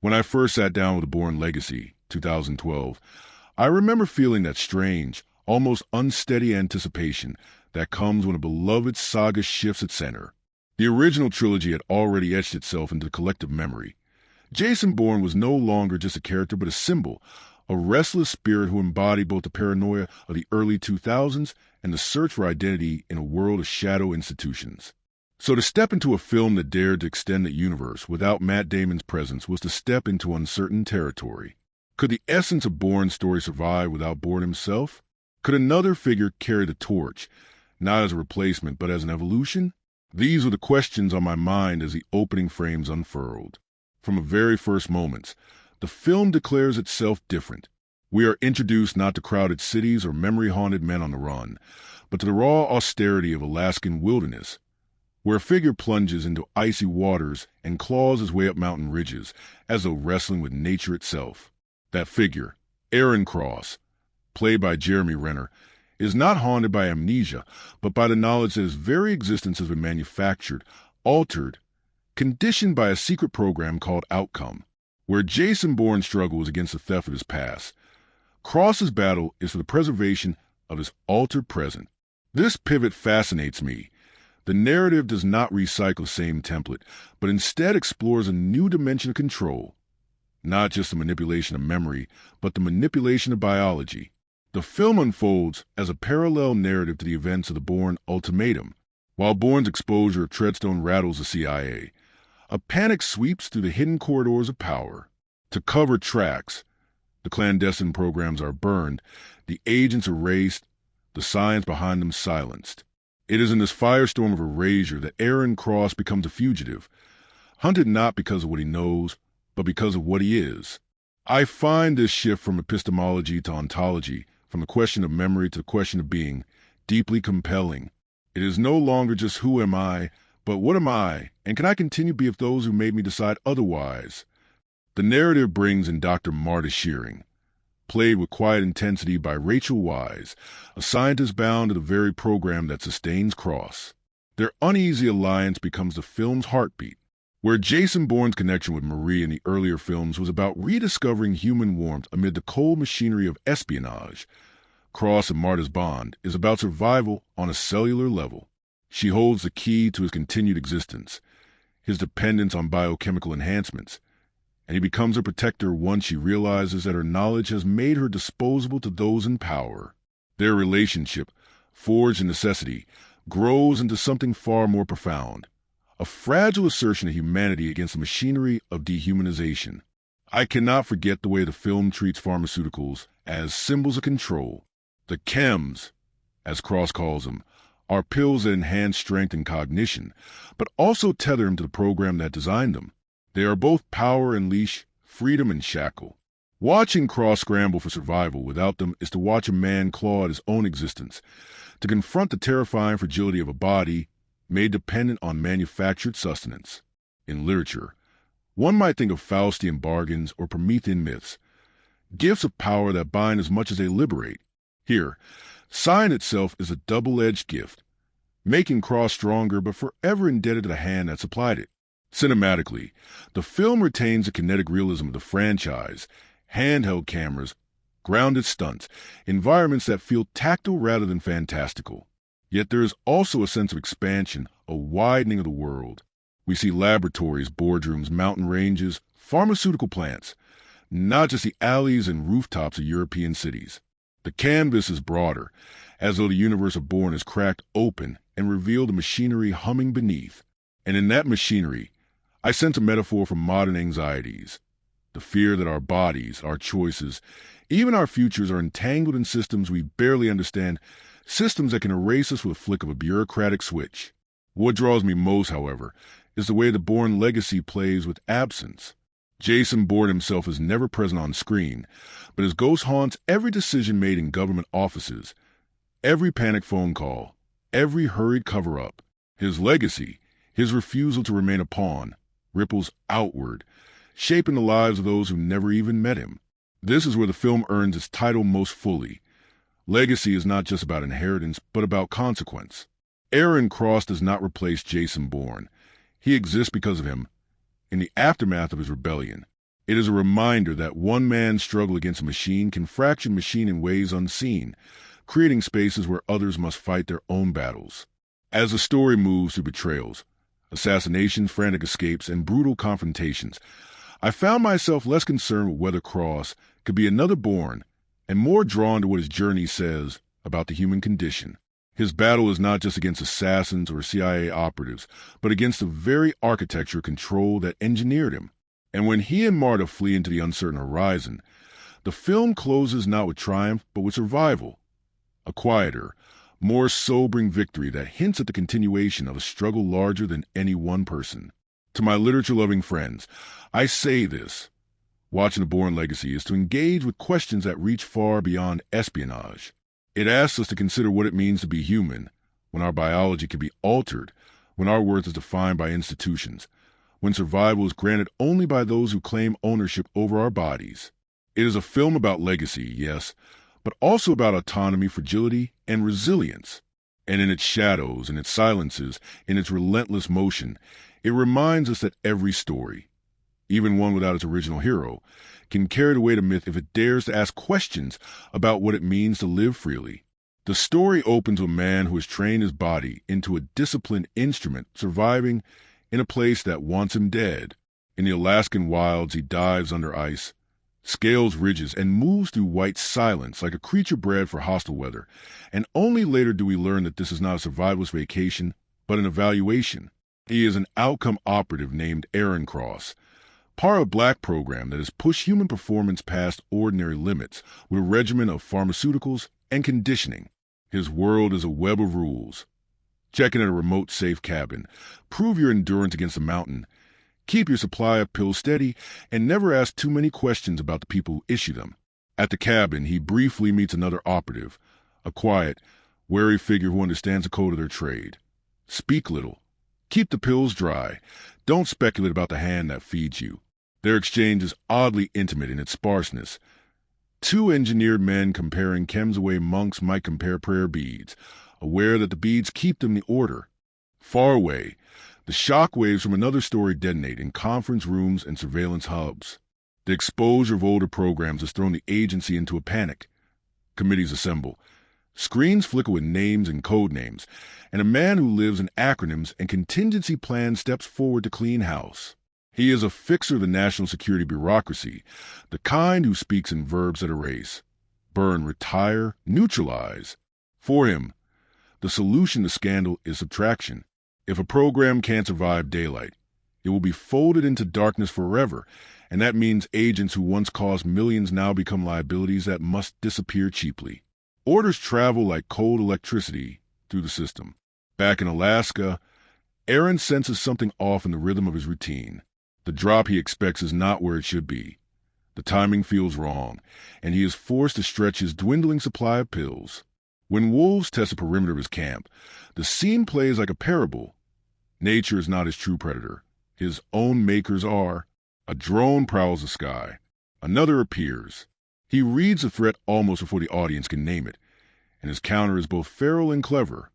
When I first sat down with Bourne Legacy, 2012, I remember feeling that strange, almost unsteady anticipation that comes when a beloved saga shifts its center. The original trilogy had already etched itself into the collective memory. Jason Bourne was no longer just a character but a symbol, a restless spirit who embodied both the paranoia of the early 2000s and the search for identity in a world of shadow institutions. So to step into a film that dared to extend the universe without Matt Damon's presence was to step into uncertain territory. Could the essence of Bourne's story survive without Bourne himself? Could another figure carry the torch, not as a replacement but as an evolution? These were the questions on my mind as the opening frames unfurled. From the very first moments, the film declares itself different. We are introduced not to crowded cities or memory-haunted men on the run, but to the raw austerity of Alaskan wilderness, where a figure plunges into icy waters and claws his way up mountain ridges, as though wrestling with nature itself. That figure, Aaron Cross, played by Jeremy Renner, is not haunted by amnesia, but by the knowledge that his very existence has been manufactured, altered, conditioned by a secret program called Outcome. Where Jason Bourne's struggle is against the theft of his past, Cross's battle is for the preservation of his altered present. This pivot fascinates me. The narrative does not recycle the same template, but instead explores a new dimension of control. Not just the manipulation of memory, but the manipulation of biology. The film unfolds as a parallel narrative to the events of the Bourne Ultimatum. While Bourne's exposure of Treadstone rattles the CIA, a panic sweeps through the hidden corridors of power. To cover tracks, the clandestine programs are burned, the agents erased, the science behind them silenced. It is in this firestorm of erasure that Aaron Cross becomes a fugitive, hunted not because of what he knows, but because of what he is. I find this shift from epistemology to ontology, from the question of memory to the question of being, deeply compelling. It is no longer just who am I, but what am I, and can I continue to be of those who made me decide otherwise? The narrative brings in Dr. Marta Shearing, played with quiet intensity by Rachel Weisz, a scientist bound to the very program that sustains Cross. Their uneasy alliance becomes the film's heartbeat. Where Jason Bourne's connection with Marie in the earlier films was about rediscovering human warmth amid the cold machinery of espionage, Cross and Marta's bond is about survival on a cellular level. She holds the key to his continued existence, his dependence on biochemical enhancements, and he becomes a protector once she realizes that her knowledge has made her disposable to those in power. Their relationship, forged in necessity, grows into something far more profound, a fragile assertion of humanity against the machinery of dehumanization. I cannot forget the way the film treats pharmaceuticals as symbols of control. The chems, as Cross calls them, are pills that enhance strength and cognition, but also tether him to the program that designed them. They are both power and leash, freedom and shackle. Watching Cross scramble for survival without them is to watch a man claw at his own existence, to confront the terrifying fragility of a body made dependent on manufactured sustenance. In literature, one might think of Faustian bargains or Promethean myths, gifts of power that bind as much as they liberate. Here, science itself is a double-edged gift, making Cross stronger but forever indebted to the hand that supplied it. Cinematically, the film retains the kinetic realism of the franchise, handheld cameras, grounded stunts, environments that feel tactile rather than fantastical. Yet there is also a sense of expansion, a widening of the world. We see laboratories, boardrooms, mountain ranges, pharmaceutical plants, not just the alleys and rooftops of European cities. The canvas is broader, as though the universe of Bourne is cracked open and revealed the machinery humming beneath. And in that machinery, I sense a metaphor for modern anxieties. The fear that our bodies, our choices, even our futures are entangled in systems we barely understand, systems that can erase us with a flick of a bureaucratic switch. What draws me most, however, is the way the Bourne Legacy plays with absence. Jason Bourne himself is never present on screen, but his ghost haunts every decision made in government offices, every panic phone call, every hurried cover-up. His legacy, his refusal to remain a pawn, ripples outward, shaping the lives of those who never even met him. This is where the film earns its title most fully. Legacy is not just about inheritance, but about consequence. Aaron Cross does not replace Jason Bourne. He exists because of him, in the aftermath of his rebellion. It is a reminder that one man's struggle against a machine can fracture the machine in ways unseen, creating spaces where others must fight their own battles. As the story moves through betrayals, assassinations, frantic escapes, and brutal confrontations, I found myself less concerned with whether Cross could be another Bourne and more drawn to what his journey says about the human condition. His battle is not just against assassins or CIA operatives, but against the very architecture of control that engineered him. And when he and Marta flee into the uncertain horizon, the film closes not with triumph, but with survival. A quieter, more sobering victory that hints at the continuation of a struggle larger than any one person. To my literature-loving friends, I say this. Watching the Bourne Legacy is to engage with questions that reach far beyond espionage. It asks us to consider what it means to be human, when our biology can be altered, when our worth is defined by institutions, when survival is granted only by those who claim ownership over our bodies. It is a film about legacy, yes, but also about autonomy, fragility, and resilience. And in its shadows, in its silences, in its relentless motion, it reminds us that every story, even one without its original hero, can carry the weight of myth if it dares to ask questions about what it means to live freely. The story opens with a man who has trained his body into a disciplined instrument, surviving in a place that wants him dead. In the Alaskan wilds, he dives under ice, scales ridges, and moves through white silence like a creature bred for hostile weather. And only later do we learn that this is not a survivalist vacation, but an evaluation. He is an outcome operative named Aaron Cross, part of a black program that has pushed human performance past ordinary limits with a regimen of pharmaceuticals and conditioning. His world is a web of rules. Check in at a remote, safe cabin. Prove your endurance against the mountain. Keep your supply of pills steady, and never ask too many questions about the people who issue them. At the cabin, he briefly meets another operative, a quiet, wary figure who understands the code of their trade. Speak little. Keep the pills dry. Don't speculate about the hand that feeds you. Their exchange is oddly intimate in its sparseness. Two engineered men comparing chems the way monks might compare prayer beads, aware that the beads keep them in order. Far away, the shock waves from another story detonate in conference rooms and surveillance hubs. The exposure of older programs has thrown the agency into a panic. Committees assemble. Screens flicker with names and code names, and a man who lives in acronyms and contingency plans steps forward to clean house. He is a fixer of the national security bureaucracy, the kind who speaks in verbs that erase, burn, retire, neutralize. For him, the solution to scandal is subtraction. If a program can't survive daylight, it will be folded into darkness forever, and that means agents who once cost millions now become liabilities that must disappear cheaply. Orders travel like cold electricity through the system. Back in Alaska, Aaron senses something off in the rhythm of his routine. The drop he expects is not where it should be. The timing feels wrong, and he is forced to stretch his dwindling supply of pills. When wolves test the perimeter of his camp, the scene plays like a parable. Nature is not his true predator. His own makers are. A drone prowls the sky. Another appears. He reads the threat almost before the audience can name it, and his counter is both feral and clever.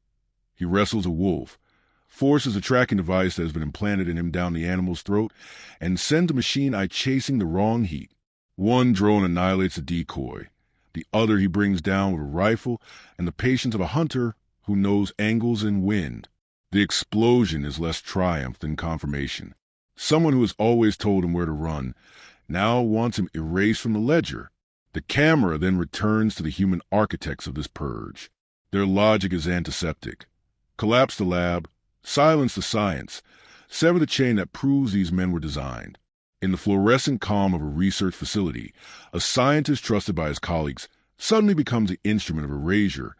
He wrestles a wolf, forces a tracking device that has been implanted in him down the animal's throat, and sends a machine eye chasing the wrong heat. One drone annihilates a decoy. The other he brings down with a rifle and the patience of a hunter who knows angles and wind. The explosion is less triumph than confirmation. Someone who has always told him where to run now wants him erased from the ledger. The camera then returns to the human architects of this purge. Their logic is antiseptic. Collapse the lab, silence the science, sever the chain that proves these men were designed. In the fluorescent calm of a research facility, a scientist trusted by his colleagues suddenly becomes the instrument of erasure,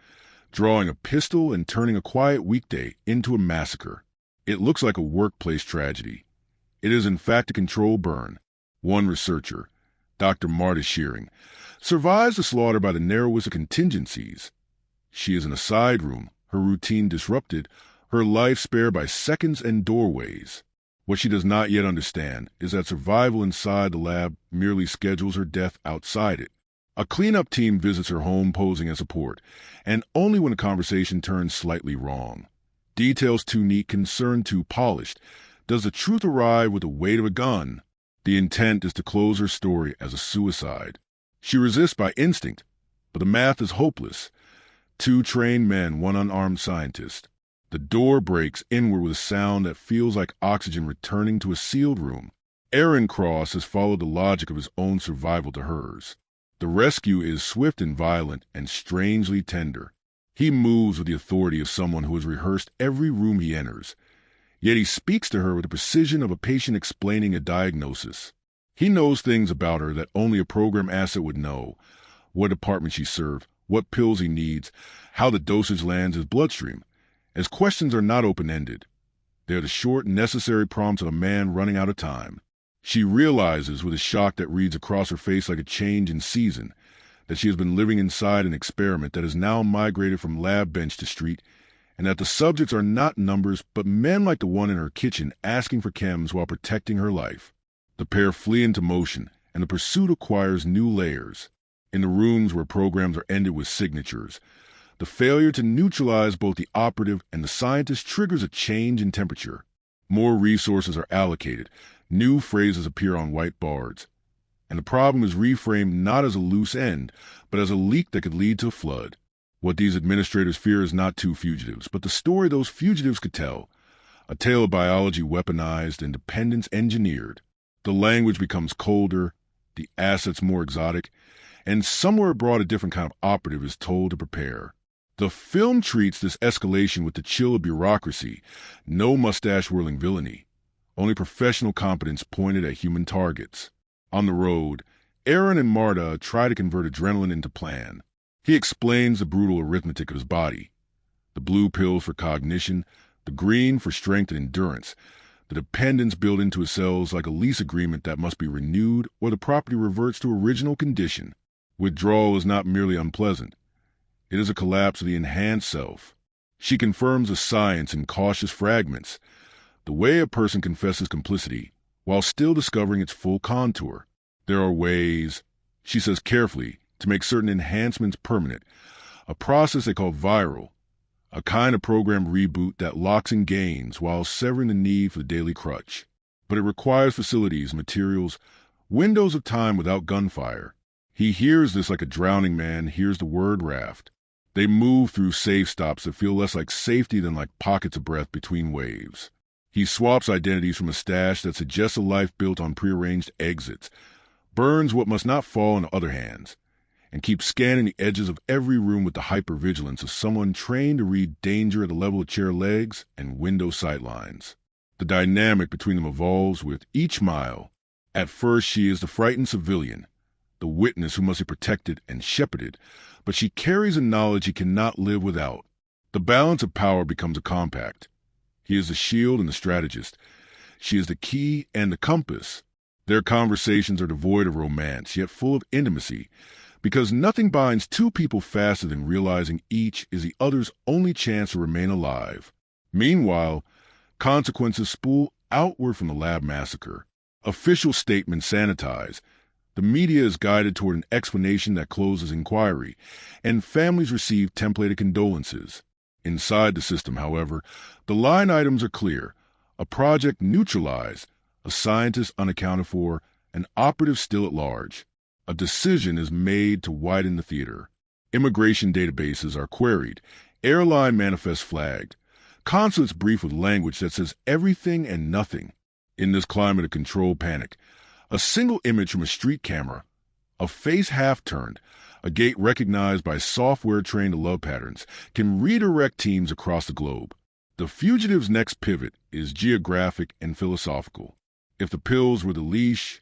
drawing a pistol and turning a quiet weekday into a massacre. It looks like a workplace tragedy. It is in fact a controlled burn. One researcher, Dr. Marta Shearing, survives the slaughter by the narrowest of contingencies. She is in a side room, her routine disrupted, her life spared by seconds and doorways. What she does not yet understand is that survival inside the lab merely schedules her death outside it. A cleanup team visits her home posing as support, and only when the conversation turns slightly wrong. Details too neat, concern too polished. Does the truth arrive with the weight of a gun? The intent is to close her story as a suicide. She resists by instinct, but the math is hopeless. 2 trained men, 1 unarmed scientist. The door breaks inward with a sound that feels like oxygen returning to a sealed room. Aaron Cross has followed the logic of his own survival to hers. The rescue is swift and violent and strangely tender. He moves with the authority of someone who has rehearsed every room he enters. Yet he speaks to her with the precision of a patient explaining a diagnosis. He knows things about her that only a program asset would know. What department she served, what pills he needs, how the dosage lands his bloodstream. His questions are not open-ended. They are the short, necessary prompts of a man running out of time. She realizes with a shock that reads across her face like a change in season that she has been living inside an experiment that has now migrated from lab bench to street, and that the subjects are not numbers but men like the one in her kitchen asking for chems while protecting her life. The pair flee into motion, and the pursuit acquires new layers. In the rooms where programs are ended with signatures, the failure to neutralize both the operative and the scientist triggers a change in temperature. More resources are allocated, new phrases appear on white boards, and the problem is reframed not as a loose end, but as a leak that could lead to a flood. What these administrators fear is not 2 fugitives, but the story those fugitives could tell, a tale of biology weaponized and dependence engineered. The language becomes colder, the assets more exotic, and somewhere abroad a different kind of operative is told to prepare. The film treats this escalation with the chill of bureaucracy, no mustache-whirling villainy, only professional competence pointed at human targets. On the road, Aaron and Marta try to convert adrenaline into plan. He explains the brutal arithmetic of his body. The blue pills for cognition, the green for strength and endurance, the dependence built into his cells like a lease agreement that must be renewed or the property reverts to original condition. Withdrawal is not merely unpleasant. It is a collapse of the enhanced self. She confirms the science in cautious fragments, the way a person confesses complicity while still discovering its full contour. There are ways, she says carefully, to make certain enhancements permanent, a process they call viral, a kind of program reboot that locks in gains while severing the need for the daily crutch. But it requires facilities, materials, windows of time without gunfire. He hears this like a drowning man hears the word raft. They move through safe stops that feel less like safety than like pockets of breath between waves. He swaps identities from a stash that suggests a life built on prearranged exits, burns what must not fall into other hands, and keeps scanning the edges of every room with the hypervigilance of someone trained to read danger at the level of chair legs and window sightlines. The dynamic between them evolves with each mile. At first she is the frightened civilian, the witness who must be protected and shepherded, but she carries a knowledge he cannot live without. The balance of power becomes a compact. He is the shield and the strategist. She is the key and the compass. Their conversations are devoid of romance, yet full of intimacy, because nothing binds 2 people faster than realizing each is the other's only chance to remain alive. Meanwhile, consequences spool outward from the lab massacre. Official statements sanitize. The media is guided toward an explanation that closes inquiry, and families receive templated condolences. Inside the system, however, the line items are clear. A project neutralized, a scientist unaccounted for, an operative still at large. A decision is made to widen the theater. Immigration databases are queried, airline manifests flagged, consulates briefed with language that says everything and nothing. In this climate of controlled panic, a single image from a street camera, a face half-turned, a gait recognized by software trained to love patterns, can redirect teams across the globe. The fugitive's next pivot is geographic and philosophical. If the pills were the leash,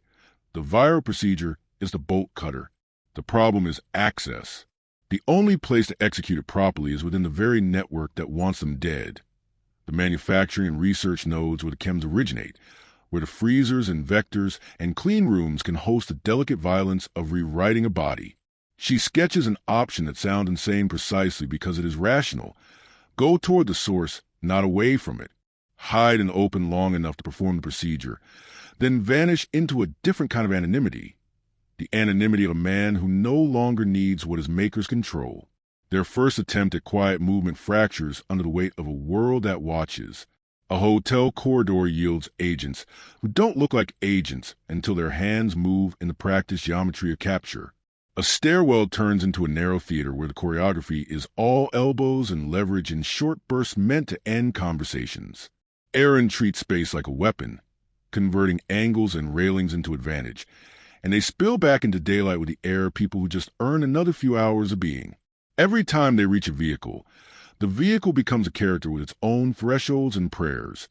the viral procedure is the bolt cutter. The problem is access. The only place to execute it properly is within the very network that wants them dead. The manufacturing and research nodes where the chems originate, where the freezers and vectors and clean rooms can host the delicate violence of rewriting a body. She sketches an option that sounds insane precisely because it is rational. Go toward the source, not away from it. Hide in the open long enough to perform the procedure, then vanish into a different kind of anonymity. The anonymity of a man who no longer needs what his makers control. Their first attempt at quiet movement fractures under the weight of a world that watches. A hotel corridor yields agents who don't look like agents until their hands move in the practiced geometry of capture. A stairwell turns into a narrow theater where the choreography is all elbows and leverage in short bursts meant to end conversations. Aaron treats space like a weapon, converting angles and railings into advantage, and they spill back into daylight with the air of people who just earn another few hours of being. Every time they reach a vehicle, the vehicle becomes a character with its own thresholds and prayers.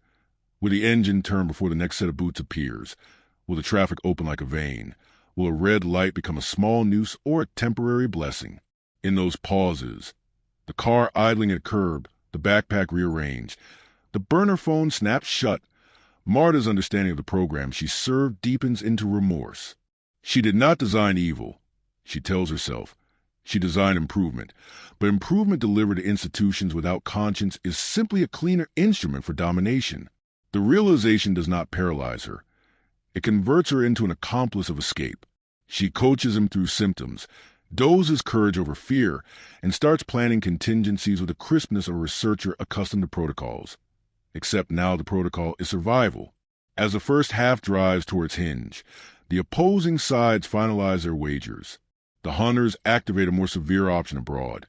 Will the engine turn before the next set of boots appears? Will the traffic open like a vein? Will a red light become a small noose or a temporary blessing? In those pauses, the car idling at a curb, the backpack rearranged, the burner phone snaps shut, Marta's understanding of the program she served deepens into remorse. She did not design evil, she tells herself. She designed improvement, but improvement delivered to institutions without conscience is simply a cleaner instrument for domination. The realization does not paralyze her. It converts her into an accomplice of escape. She coaches him through symptoms, doses courage over fear, and starts planning contingencies with the crispness of a researcher accustomed to protocols. Except now the protocol is survival. As the first half drives towards hinge, the opposing sides finalize their wagers. The hunters activate a more severe option abroad,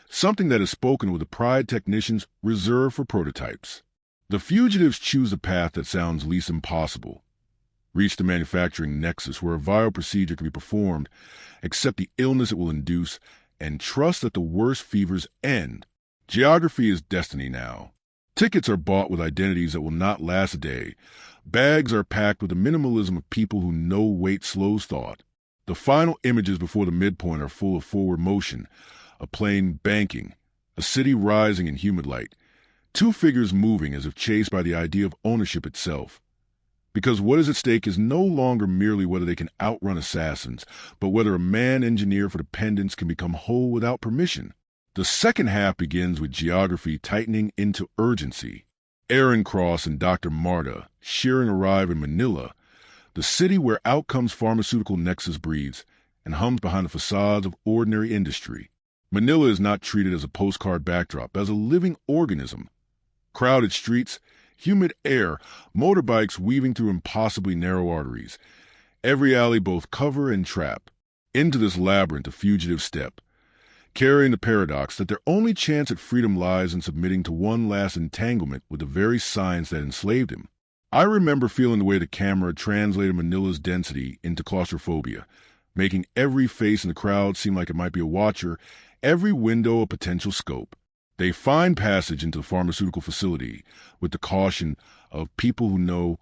something that is spoken with the pride technicians reserved for prototypes. The fugitives choose a path that sounds least impossible. Reach the manufacturing nexus where a viral procedure can be performed, accept the illness it will induce, and trust that the worst fevers end. Geography is destiny now. Tickets are bought with identities that will not last a day. Bags are packed with the minimalism of people who know weight slows thought. The final images before the midpoint are full of forward motion, a plane banking, a city rising in humid light, two figures moving as if chased by the idea of ownership itself. Because what is at stake is no longer merely whether they can outrun assassins, but whether a man engineered for dependence can become whole without permission. The second half begins with geography tightening into urgency. Aaron Cross and Dr. Marta Shearing arrive in Manila, the city where Outcome's pharmaceutical nexus breathes and hums behind the facades of ordinary industry. Manila is not treated as a postcard backdrop, as a living organism. Crowded streets, humid air, motorbikes weaving through impossibly narrow arteries. Every alley both cover and trap. Into this labyrinth a fugitive step, carrying the paradox that their only chance at freedom lies in submitting to one last entanglement with the very science that enslaved him. I remember feeling the way the camera translated Manila's density into claustrophobia, making every face in the crowd seem like it might be a watcher, every window a potential scope. They find passage into the pharmaceutical facility with the caution of people who know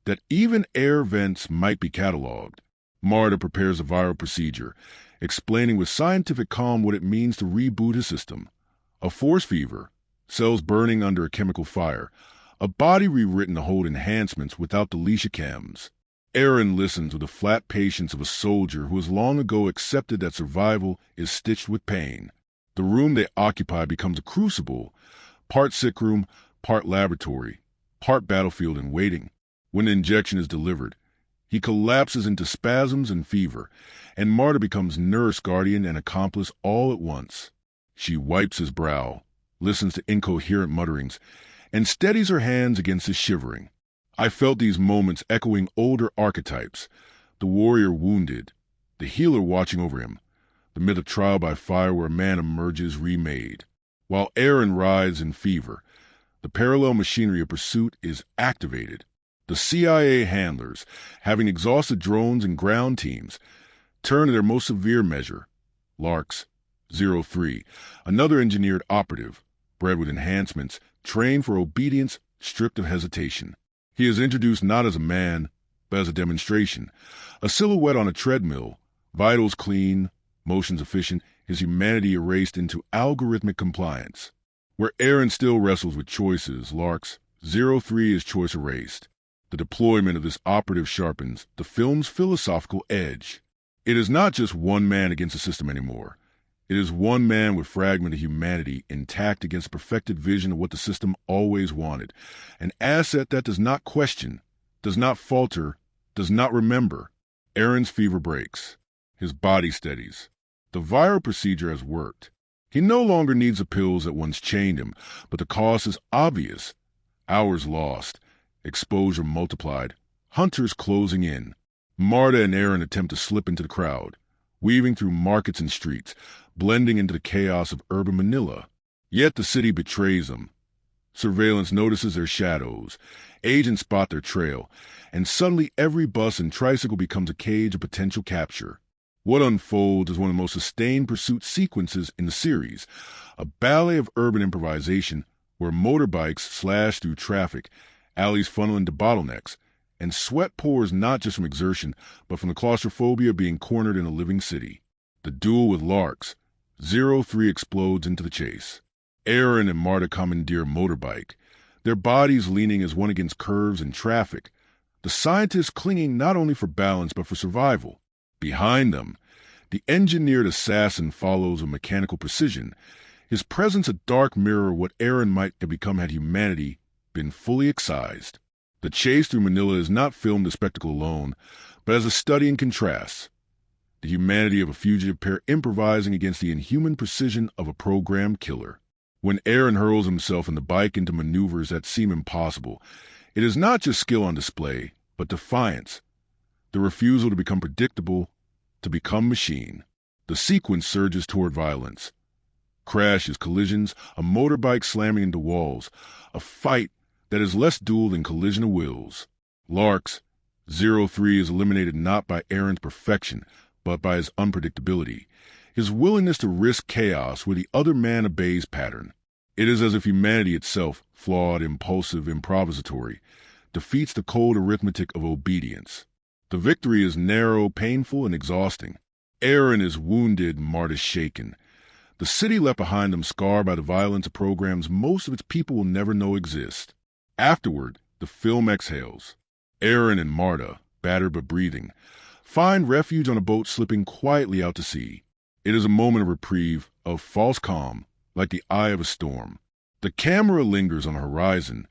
that even air vents might be cataloged. Marta prepares a viral procedure, explaining with scientific calm what it means to reboot a system. A force fever, cells burning under a chemical fire, a body rewritten to hold enhancements without the leisha chems. Aaron listens with the flat patience of a soldier who has long ago accepted that survival is stitched with pain. The room they occupy becomes a crucible, part sick room, part laboratory, part battlefield in waiting. When the injection is delivered, he collapses into spasms and fever, and Marta becomes nurse, guardian, and accomplice all at once. She wipes his brow, listens to incoherent mutterings, and steadies her hands against his shivering. I felt these moments echoing older archetypes, the warrior wounded, the healer watching over him, the myth of trial by fire where a man emerges remade. While Aaron writhes in fever, the parallel machinery of pursuit is activated. The CIA handlers, having exhausted drones and ground teams, turn to their most severe measure, Larks 03, another engineered operative, bred with enhancements, trained for obedience, stripped of hesitation. He is introduced not as a man, but as a demonstration, a silhouette on a treadmill, vitals clean, motions efficient, his humanity erased into algorithmic compliance. Where Aaron still wrestles with choices, Larks 03 is choice erased. The deployment of this operative sharpens the film's philosophical edge. It is not just one man against the system anymore. It is one man with fragmented humanity intact against a perfected vision of what the system always wanted. An asset that does not question, does not falter, does not remember. Aaron's fever breaks. His body steadies. The viral procedure has worked. He no longer needs the pills that once chained him, but the cost is obvious. Hours lost, exposure multiplied, hunters closing in. Marta and Aaron attempt to slip into the crowd, weaving through markets and streets, blending into the chaos of urban Manila. Yet the city betrays them. Surveillance notices their shadows, agents spot their trail, and suddenly every bus and tricycle becomes a cage of potential capture. What unfolds is one of the most sustained pursuit sequences in the series, a ballet of urban improvisation where motorbikes slash through traffic, alleys funnel into bottlenecks, and sweat pours not just from exertion, but from the claustrophobia of being cornered in a living city. The duel with Larks. 03 explodes into the chase. Aaron and Marta commandeer a motorbike, their bodies leaning as one against curves and traffic, the scientists clinging not only for balance but for survival. Behind them, the engineered assassin follows with mechanical precision, his presence a dark mirror of what Aaron might have become had humanity been fully excised. The chase through Manila is not filmed as spectacle alone, but as a study in contrasts. The humanity of a fugitive pair improvising against the inhuman precision of a programmed killer. When Aaron hurls himself and the bike into maneuvers that seem impossible, it is not just skill on display, but defiance. The refusal to become predictable, to become machine. The sequence surges toward violence. Crashes, collisions, a motorbike slamming into walls, a fight that is less duel than collision of wills. Larks. 03 is eliminated not by Aaron's perfection, but by his unpredictability, his willingness to risk chaos where the other man obeys pattern. It is as if humanity itself, flawed, impulsive, improvisatory, defeats the cold arithmetic of obedience. The victory is narrow, painful, and exhausting. Aaron is wounded, Marta shaken. The city left behind them scarred by the violence of programs most of its people will never know exist. Afterward, the film exhales. Aaron and Marta, battered but breathing, find refuge on a boat slipping quietly out to sea. It is a moment of reprieve, of false calm, like the eye of a storm. The camera lingers on the horizon,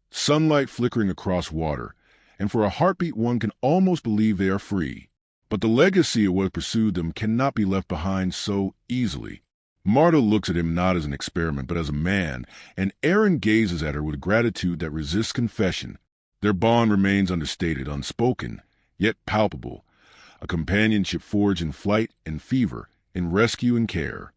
sunlight flickering across water, and for a heartbeat one can almost believe they are free. But the legacy of what pursued them cannot be left behind so easily. Marta looks at him not as an experiment, but as a man, and Aaron gazes at her with gratitude that resists confession. Their bond remains understated, unspoken, yet palpable, a companionship forged in flight and fever, in rescue and care.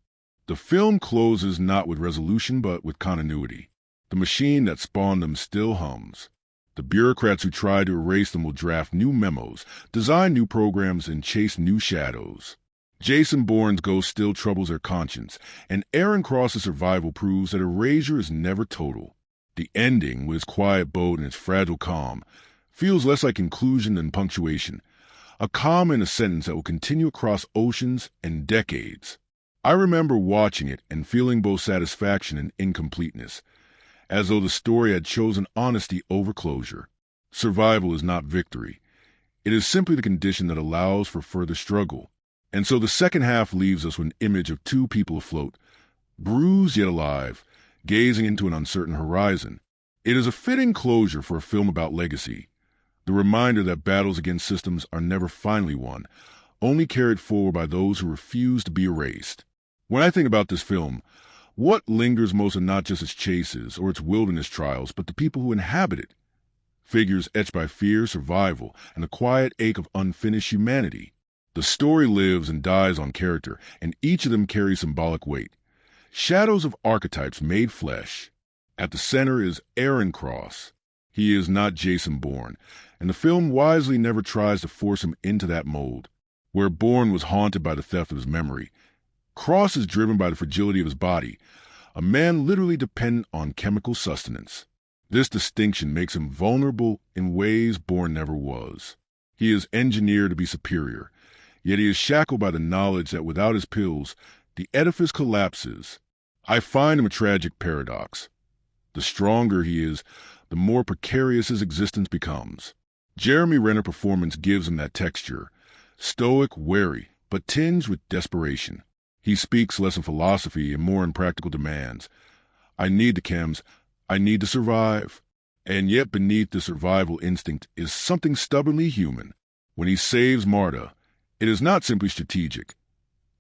The film closes not with resolution, but with continuity. The machine that spawned them still hums. The bureaucrats who try to erase them will draft new memos, design new programs, and chase new shadows. Jason Bourne's ghost still troubles their conscience, and Aaron Cross's survival proves that erasure is never total. The ending, with its quiet boat and its fragile calm, feels less like conclusion than punctuation, a calm in a sentence that will continue across oceans and decades. I remember watching it and feeling both satisfaction and incompleteness, as though the story had chosen honesty over closure. Survival is not victory. It is simply the condition that allows for further struggle. And so the second half leaves us with an image of two people afloat, bruised yet alive, gazing into an uncertain horizon. It is a fitting closure for a film about legacy, the reminder that battles against systems are never finally won, only carried forward by those who refuse to be erased. When I think about this film, what lingers most are not just its chases or its wilderness trials, but the people who inhabit it. Figures etched by fear, survival, and the quiet ache of unfinished humanity. The story lives and dies on character, and each of them carries symbolic weight. Shadows of archetypes made flesh. At the center is Aaron Cross. He is not Jason Bourne, and the film wisely never tries to force him into that mold. Where Bourne was haunted by the theft of his memory, Cross is driven by the fragility of his body, a man literally dependent on chemical sustenance. This distinction makes him vulnerable in ways Bourne never was. He is engineered to be superior, yet he is shackled by the knowledge that without his pills, the edifice collapses. I find him a tragic paradox. The stronger he is, the more precarious his existence becomes. Jeremy Renner's performance gives him that texture, stoic, wary, but tinged with desperation. He speaks less in philosophy and more in practical demands. I need the chems, I need to survive. And yet beneath the survival instinct is something stubbornly human. When he saves Marta, it is not simply strategic.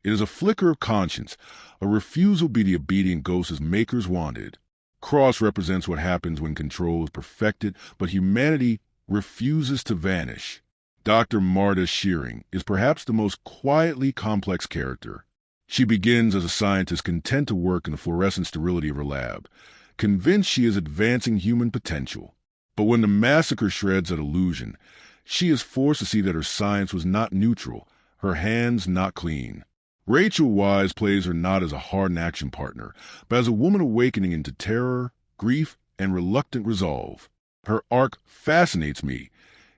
It is a flicker of conscience, a refusal to be the obedient ghost his makers wanted. Cross represents what happens when control is perfected, but humanity refuses to vanish. Dr. Marta Shearing is perhaps the most quietly complex character. She begins as a scientist content to work in the fluorescent sterility of her lab, convinced she is advancing human potential. But when the massacre shreds that illusion, she is forced to see that her science was not neutral, her hands not clean. Rachel Weisz plays her not as a hardened action partner, but as a woman awakening into terror, grief, and reluctant resolve. Her arc fascinates me.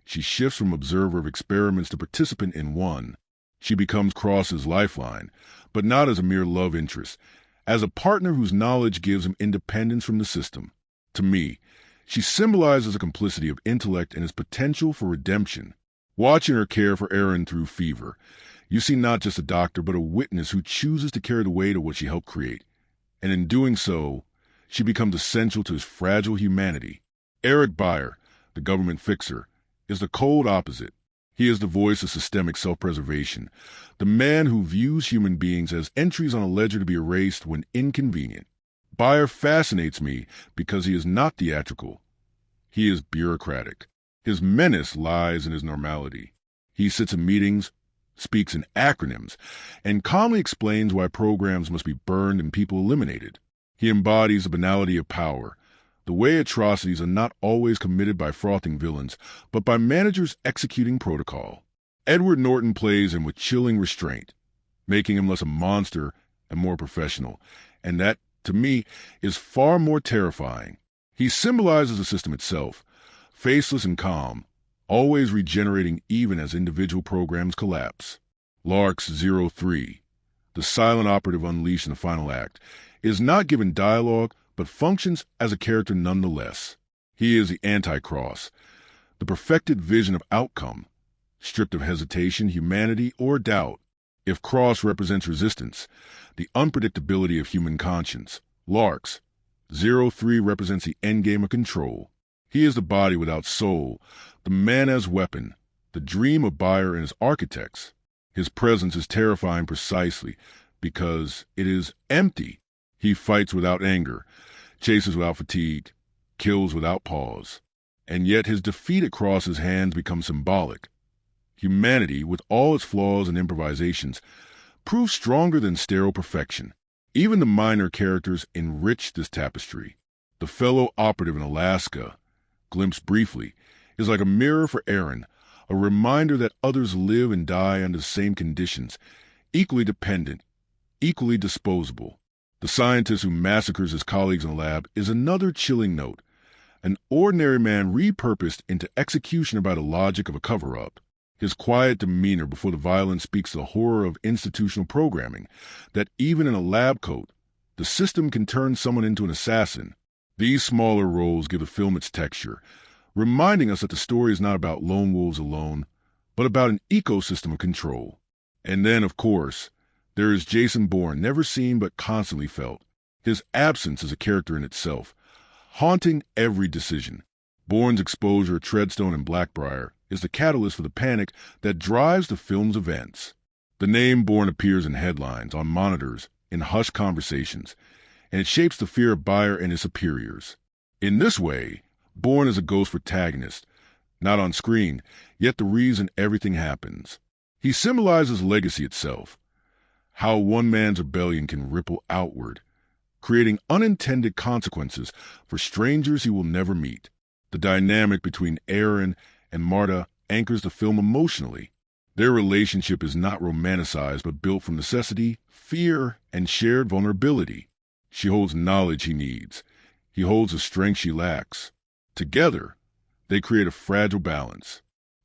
She shifts from observer of experiments to participant in one. She becomes Cross's lifeline, but not as a mere love interest, as a partner whose knowledge gives him independence from the system. To me, she symbolizes a complicity of intellect and its potential for redemption. Watching her care for Aaron through fever, you see not just a doctor, but a witness who chooses to carry the weight of what she helped create. And in doing so, she becomes essential to his fragile humanity. Eric Byer, the government fixer, is the cold opposite. He is the voice of systemic self-preservation, the man who views human beings as entries on a ledger to be erased when inconvenient. Byer fascinates me because he is not theatrical. He is bureaucratic. His menace lies in his normality. He sits in meetings, speaks in acronyms, and calmly explains why programs must be burned and people eliminated. He embodies the banality of power, the way atrocities are not always committed by frothing villains, but by managers executing protocol. Edward Norton plays him with chilling restraint, making him less a monster and more professional, and that, to me, is far more terrifying. He symbolizes the system itself, faceless and calm, always regenerating even as individual programs collapse. Lark's 03, the silent operative unleashed in the final act, is not given dialogue, but functions as a character nonetheless. He is the anti-cross, the perfected vision of outcome, stripped of hesitation, humanity, or doubt. If Cross represents resistance, the unpredictability of human conscience, Lark's 03 represents the endgame of control. He is the body without soul, the man as weapon, the dream of Byer and his architects. His presence is terrifying precisely because it is empty. He fights without anger, chases without fatigue, kills without pause. And yet his defeat at Cross's hands becomes symbolic. Humanity, with all its flaws and improvisations, proves stronger than sterile perfection. Even the minor characters enrich this tapestry. The fellow operative in Alaska, glimpsed briefly, is like a mirror for Aaron, a reminder that others live and die under the same conditions, equally dependent, equally disposable. The scientist who massacres his colleagues in the lab is another chilling note, an ordinary man repurposed into executioner by the logic of a cover-up. His quiet demeanor before the violence speaks the horror of institutional programming, that even in a lab coat, the system can turn someone into an assassin. These smaller roles give the film its texture, reminding us that the story is not about lone wolves alone, but about an ecosystem of control. And then, of course, there is Jason Bourne, never seen but constantly felt. His absence is a character in itself, haunting every decision. Bourne's exposure at Treadstone and Blackbriar is the catalyst for the panic that drives the film's events. The name Bourne appears in headlines, on monitors, in hushed conversations, and it shapes the fear of Byer and his superiors. In this way, Bourne is a ghost protagonist, not on screen, yet the reason everything happens. He symbolizes legacy itself, how one man's rebellion can ripple outward, creating unintended consequences for strangers he will never meet. The dynamic between Aaron and Marta anchors the film emotionally. Their relationship is not romanticized but built from necessity, fear, and shared vulnerability. She holds knowledge he needs. He holds the strength she lacks. Together, they create a fragile balance.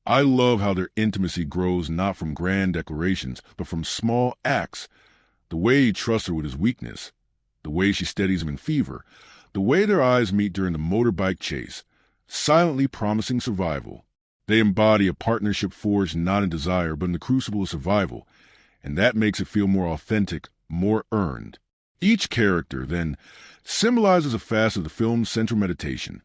I love how their intimacy grows not from grand declarations, but from small acts. The way he trusts her with his weakness, the way she steadies him in fever, the way their eyes meet during the motorbike chase, silently promising survival. They embody a partnership forged not in desire, but in the crucible of survival, and that makes it feel more authentic, more earned. Each character, then, symbolizes a facet of the film's central meditation,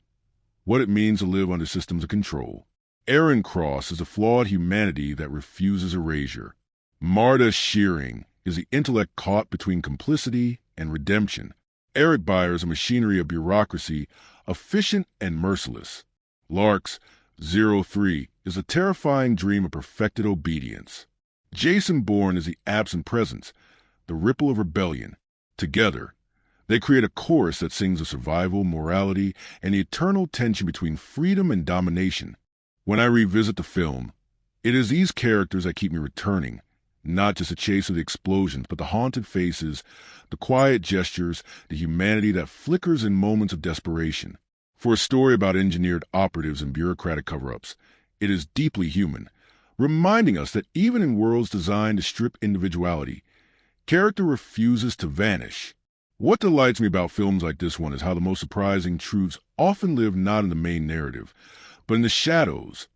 what it means to live under systems of control. Aaron Cross is a flawed humanity that refuses erasure. Marta Shearing is the intellect caught between complicity and redemption. Eric Byers, a machinery of bureaucracy, efficient and merciless. Lark's 03 is a terrifying dream of perfected obedience. Jason Bourne is the absent presence, the ripple of rebellion. Together, they create a chorus that sings of survival, morality, and the eternal tension between freedom and domination. When I revisit the film, it is these characters that keep me returning, not just a chase of the explosions, but the haunted faces, the quiet gestures, the humanity that flickers in moments of desperation. For a story about engineered operatives and bureaucratic cover-ups, it is deeply human, reminding us that even in worlds designed to strip individuality, character refuses to vanish. What delights me about films like this one is how the most surprising truths often live not in the main narrative, but in the shadows,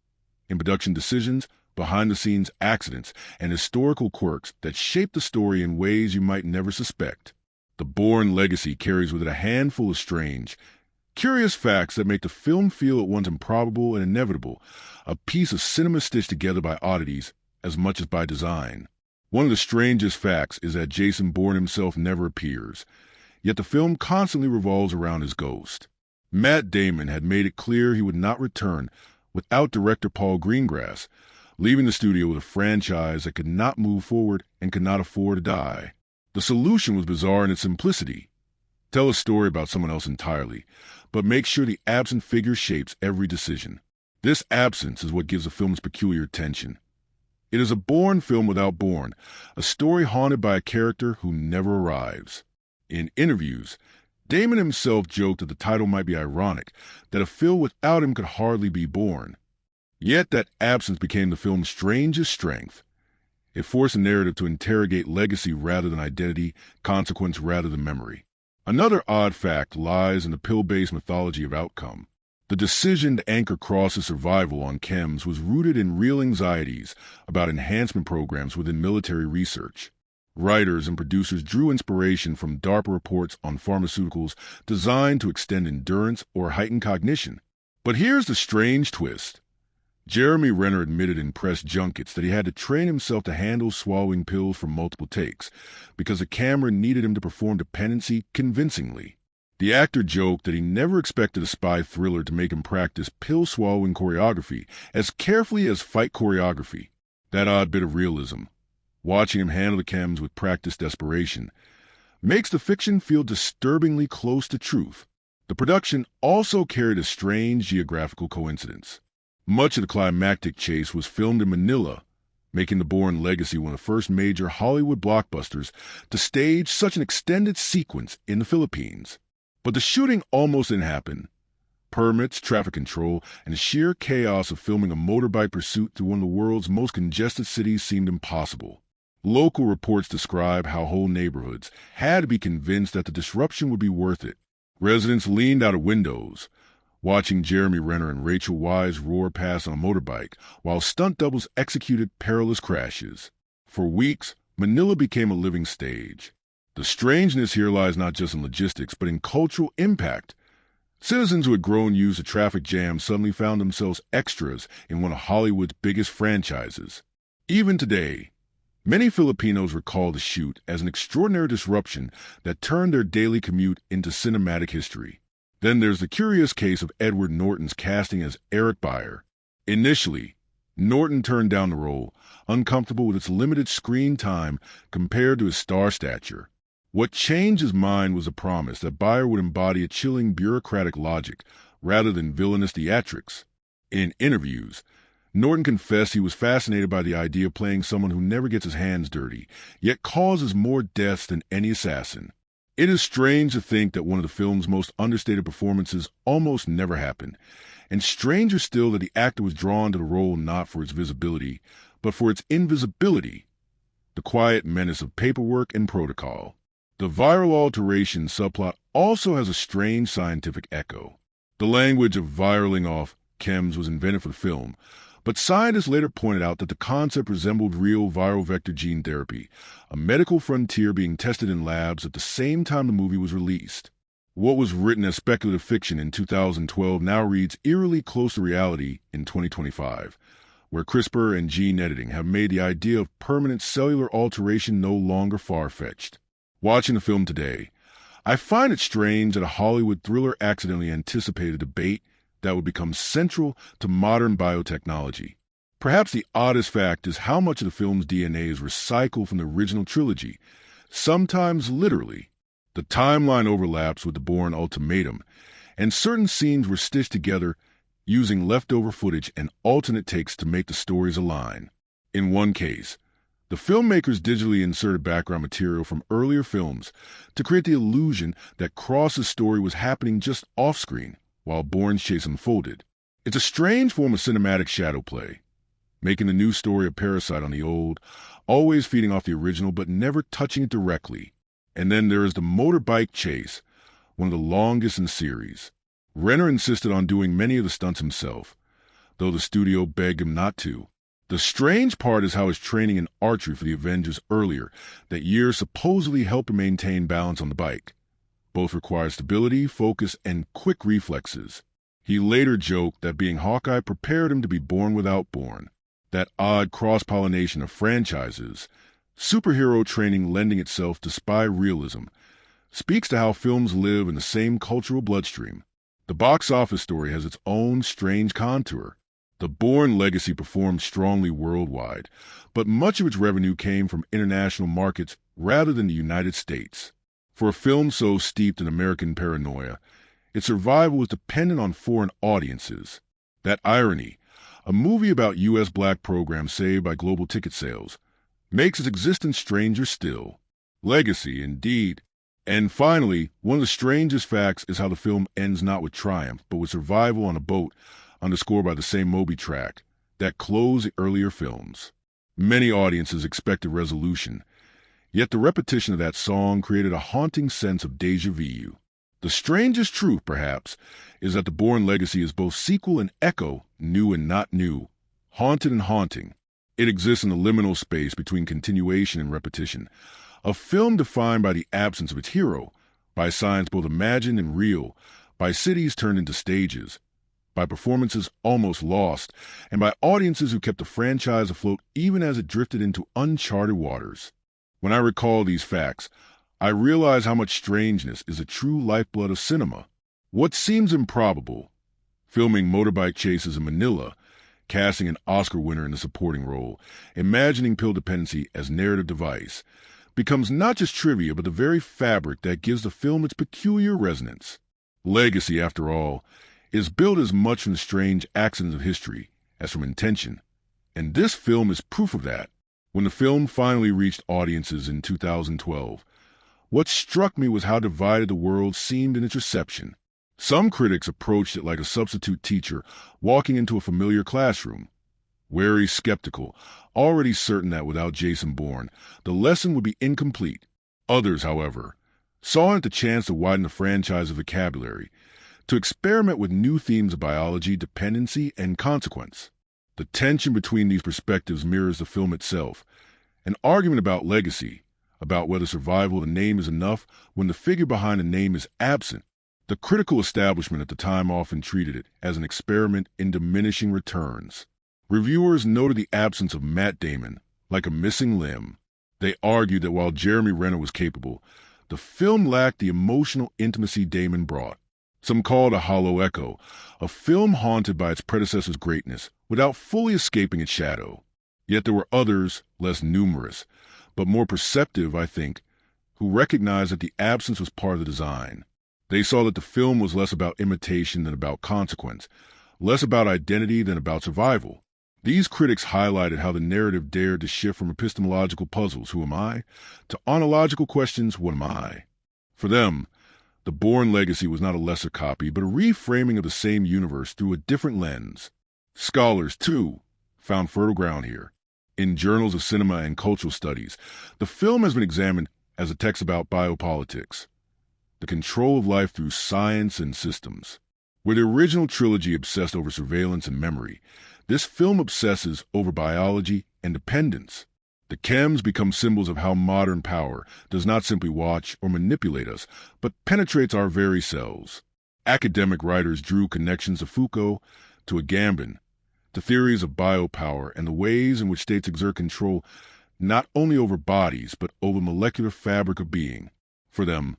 in production decisions, behind-the-scenes accidents, and historical quirks that shape the story in ways you might never suspect. The Bourne Legacy carries with it a handful of strange, curious facts that make the film feel at once improbable and inevitable, a piece of cinema stitched together by oddities as much as by design. One of the strangest facts is that Jason Bourne himself never appears, yet the film constantly revolves around his ghost. Matt Damon had made it clear he would not return without director Paul Greengrass, leaving the studio with a franchise that could not move forward and could not afford to die. The solution was bizarre in its simplicity. Tell a story about someone else entirely, but make sure the absent figure shapes every decision. This absence is what gives the film its peculiar tension. It is a Bourne film without Bourne, a story haunted by a character who never arrives. In interviews, Damon himself joked that the title might be ironic, that a film without him could hardly be Bourne. Yet that absence became the film's strangest strength. It forced the narrative to interrogate legacy rather than identity, consequence rather than memory. Another odd fact lies in the pill-based mythology of outcome. The decision to anchor Cross's survival on chems was rooted in real anxieties about enhancement programs within military research. Writers and producers drew inspiration from DARPA reports on pharmaceuticals designed to extend endurance or heighten cognition. But here's the strange twist. Jeremy Renner admitted in press junkets that he had to train himself to handle swallowing pills for multiple takes because the camera needed him to perform dependency convincingly. The actor joked that he never expected a spy thriller to make him practice pill-swallowing choreography as carefully as fight choreography. That odd bit of realism, watching him handle the chems with practiced desperation, makes the fiction feel disturbingly close to truth. The production also carried a strange geographical coincidence. Much of the climactic chase was filmed in Manila, making the Bourne Legacy one of the first major Hollywood blockbusters to stage such an extended sequence in the Philippines. But the shooting almost didn't happen. Permits, traffic control, and the sheer chaos of filming a motorbike pursuit through one of the world's most congested cities seemed impossible. Local reports describe how whole neighborhoods had to be convinced that the disruption would be worth it. Residents leaned out of windows, watching Jeremy Renner and Rachel Weisz roar past on a motorbike, while stunt doubles executed perilous crashes. For weeks, Manila became a living stage. The strangeness here lies not just in logistics, but in cultural impact. Citizens who had grown used to traffic jams suddenly found themselves extras in one of Hollywood's biggest franchises. Even today, many Filipinos recall the shoot as an extraordinary disruption that turned their daily commute into cinematic history. Then there's the curious case of Edward Norton's casting as Eric Byers. Initially, Norton turned down the role, uncomfortable with its limited screen time compared to his star stature. What changed his mind was a promise that Byers would embody a chilling bureaucratic logic rather than villainous theatrics. In interviews, Norton confessed he was fascinated by the idea of playing someone who never gets his hands dirty, yet causes more deaths than any assassin. It is strange to think that one of the film's most understated performances almost never happened, and stranger still that the actor was drawn to the role not for its visibility, but for its invisibility, the quiet menace of paperwork and protocol. The viral alteration subplot also has a strange scientific echo. The language of viraling off chems was invented for the film, but scientists later pointed out that the concept resembled real viral vector gene therapy, a medical frontier being tested in labs at the same time the movie was released. What was written as speculative fiction in 2012 now reads eerily close to reality in 2025, where CRISPR and gene editing have made the idea of permanent cellular alteration no longer far-fetched. Watching the film today, I find it strange that a Hollywood thriller accidentally anticipated a debate that would become central to modern biotechnology. Perhaps the oddest fact is how much of the film's DNA is recycled from the original trilogy, sometimes literally. The timeline overlaps with the Bourne ultimatum, and certain scenes were stitched together using leftover footage and alternate takes to make the stories align. In one case, the filmmakers digitally inserted background material from earlier films to create the illusion that Cross's story was happening just off-screen while Bourne's chase unfolded. It's a strange form of cinematic shadow play, making the new story a parasite on the old, always feeding off the original but never touching it directly. And then there is the motorbike chase, one of the longest in the series. Renner insisted on doing many of the stunts himself, though the studio begged him not to. The strange part is how his training in archery for the Avengers earlier that year supposedly helped him maintain balance on the bike. Both require stability, focus, and quick reflexes. He later joked that being Hawkeye prepared him to be born without Bourne. That odd cross-pollination of franchises, superhero training lending itself to spy realism, speaks to how films live in the same cultural bloodstream. The box office story has its own strange contour. The Bourne Legacy performed strongly worldwide, but much of its revenue came from international markets rather than the United States. For a film so steeped in American paranoia, its survival was dependent on foreign audiences. That irony, a movie about U.S. black programs saved by global ticket sales, makes its existence stranger still. Legacy, indeed. And finally, one of the strangest facts is how the film ends not with triumph, but with survival on a boat, underscored by the same Moby track that closed the earlier films. Many audiences expected resolution, yet the repetition of that song created a haunting sense of déjà vu. The strangest truth, perhaps, is that the Bourne Legacy is both sequel and echo, new and not new, haunted and haunting. It exists in the liminal space between continuation and repetition, a film defined by the absence of its hero, by science both imagined and real, by cities turned into stages, by performances almost lost, and by audiences who kept the franchise afloat even as it drifted into uncharted waters. When I recall these facts, I realize how much strangeness is a true lifeblood of cinema. What seems improbable, filming motorbike chases in Manila, casting an Oscar winner in the supporting role, imagining pill dependency as narrative device, becomes not just trivia but the very fabric that gives the film its peculiar resonance. Legacy, after all, is built as much from the strange accidents of history as from intention, and this film is proof of that. When the film finally reached audiences in 2012, what struck me was how divided the world seemed in its reception. Some critics approached it like a substitute teacher walking into a familiar classroom, wary, skeptical, already certain that without Jason Bourne, the lesson would be incomplete. Others, however, saw in it the chance to widen the franchise's vocabulary, to experiment with new themes of biology, dependency, and consequence. The tension between these perspectives mirrors the film itself, an argument about legacy, about whether survival of the name is enough when the figure behind the name is absent. The critical establishment at the time often treated it as an experiment in diminishing returns. Reviewers noted the absence of Matt Damon, like a missing limb. They argued that while Jeremy Renner was capable, the film lacked the emotional intimacy Damon brought. Some called a hollow echo, a film haunted by its predecessor's greatness without fully escaping its shadow. Yet there were others, less numerous, but more perceptive, I think, who recognized that the absence was part of the design. They saw that the film was less about imitation than about consequence, less about identity than about survival. These critics highlighted how the narrative dared to shift from epistemological puzzles, who am I, to ontological questions, what am I? For them, the Bourne Legacy was not a lesser copy, but a reframing of the same universe through a different lens. Scholars, too, found fertile ground here. In journals of cinema and cultural studies, the film has been examined as a text about biopolitics, the control of life through science and systems. Where the original trilogy obsessed over surveillance and memory, this film obsesses over biology and dependence. The chems become symbols of how modern power does not simply watch or manipulate us, but penetrates our very cells. Academic writers drew connections to Foucault, to Agamben, to theories of biopower and the ways in which states exert control not only over bodies, but over the molecular fabric of being. For them,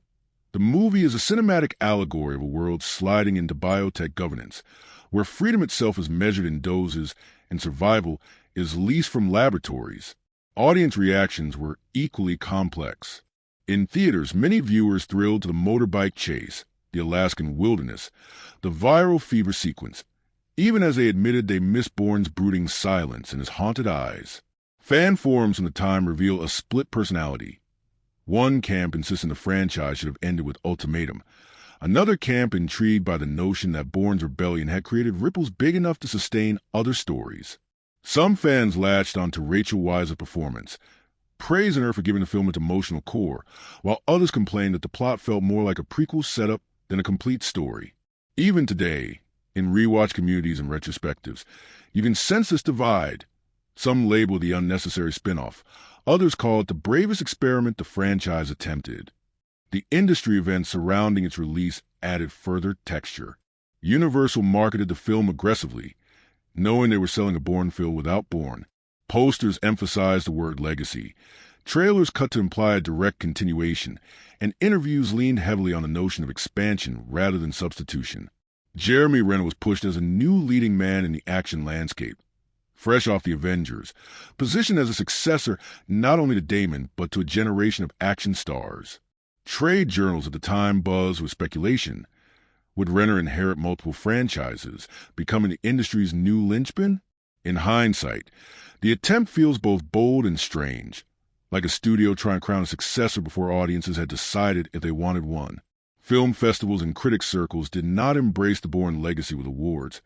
The movie is a cinematic allegory of a world sliding into biotech governance, where freedom itself is measured in doses and survival is leased from laboratories. Audience reactions were equally complex. In theaters, many viewers thrilled to the motorbike chase, the Alaskan wilderness, the viral fever sequence, even as they admitted they missed Bourne's brooding silence and his haunted eyes. Fan forums from the time reveal a split personality. One camp insisting the franchise should have ended with Ultimatum. Another camp intrigued by the notion that Bourne's rebellion had created ripples big enough to sustain other stories. Some fans latched onto Rachel Weisz's performance, praising her for giving the film its emotional core, while others complained that the plot felt more like a prequel setup than a complete story. Even today, in rewatch communities and retrospectives, you can sense this divide. Some label the unnecessary spinoff. Others call it the bravest experiment the franchise attempted. The industry events surrounding its release added further texture. Universal marketed the film aggressively, knowing they were selling a Bourne film without Bourne. Posters emphasized the word legacy. Trailers cut to imply a direct continuation, and interviews leaned heavily on the notion of expansion rather than substitution. Jeremy Renner was pushed as a new leading man in the action landscape. Fresh off the Avengers, positioned as a successor not only to Damon, but to a generation of action stars. Trade journals at the time buzzed with speculation. Would Renner inherit multiple franchises, becoming the industry's new linchpin? In hindsight, the attempt feels both bold and strange, like a studio trying to crown a successor before audiences had decided if they wanted one. Film festivals and critics' circles did not embrace the Bourne legacy with awards,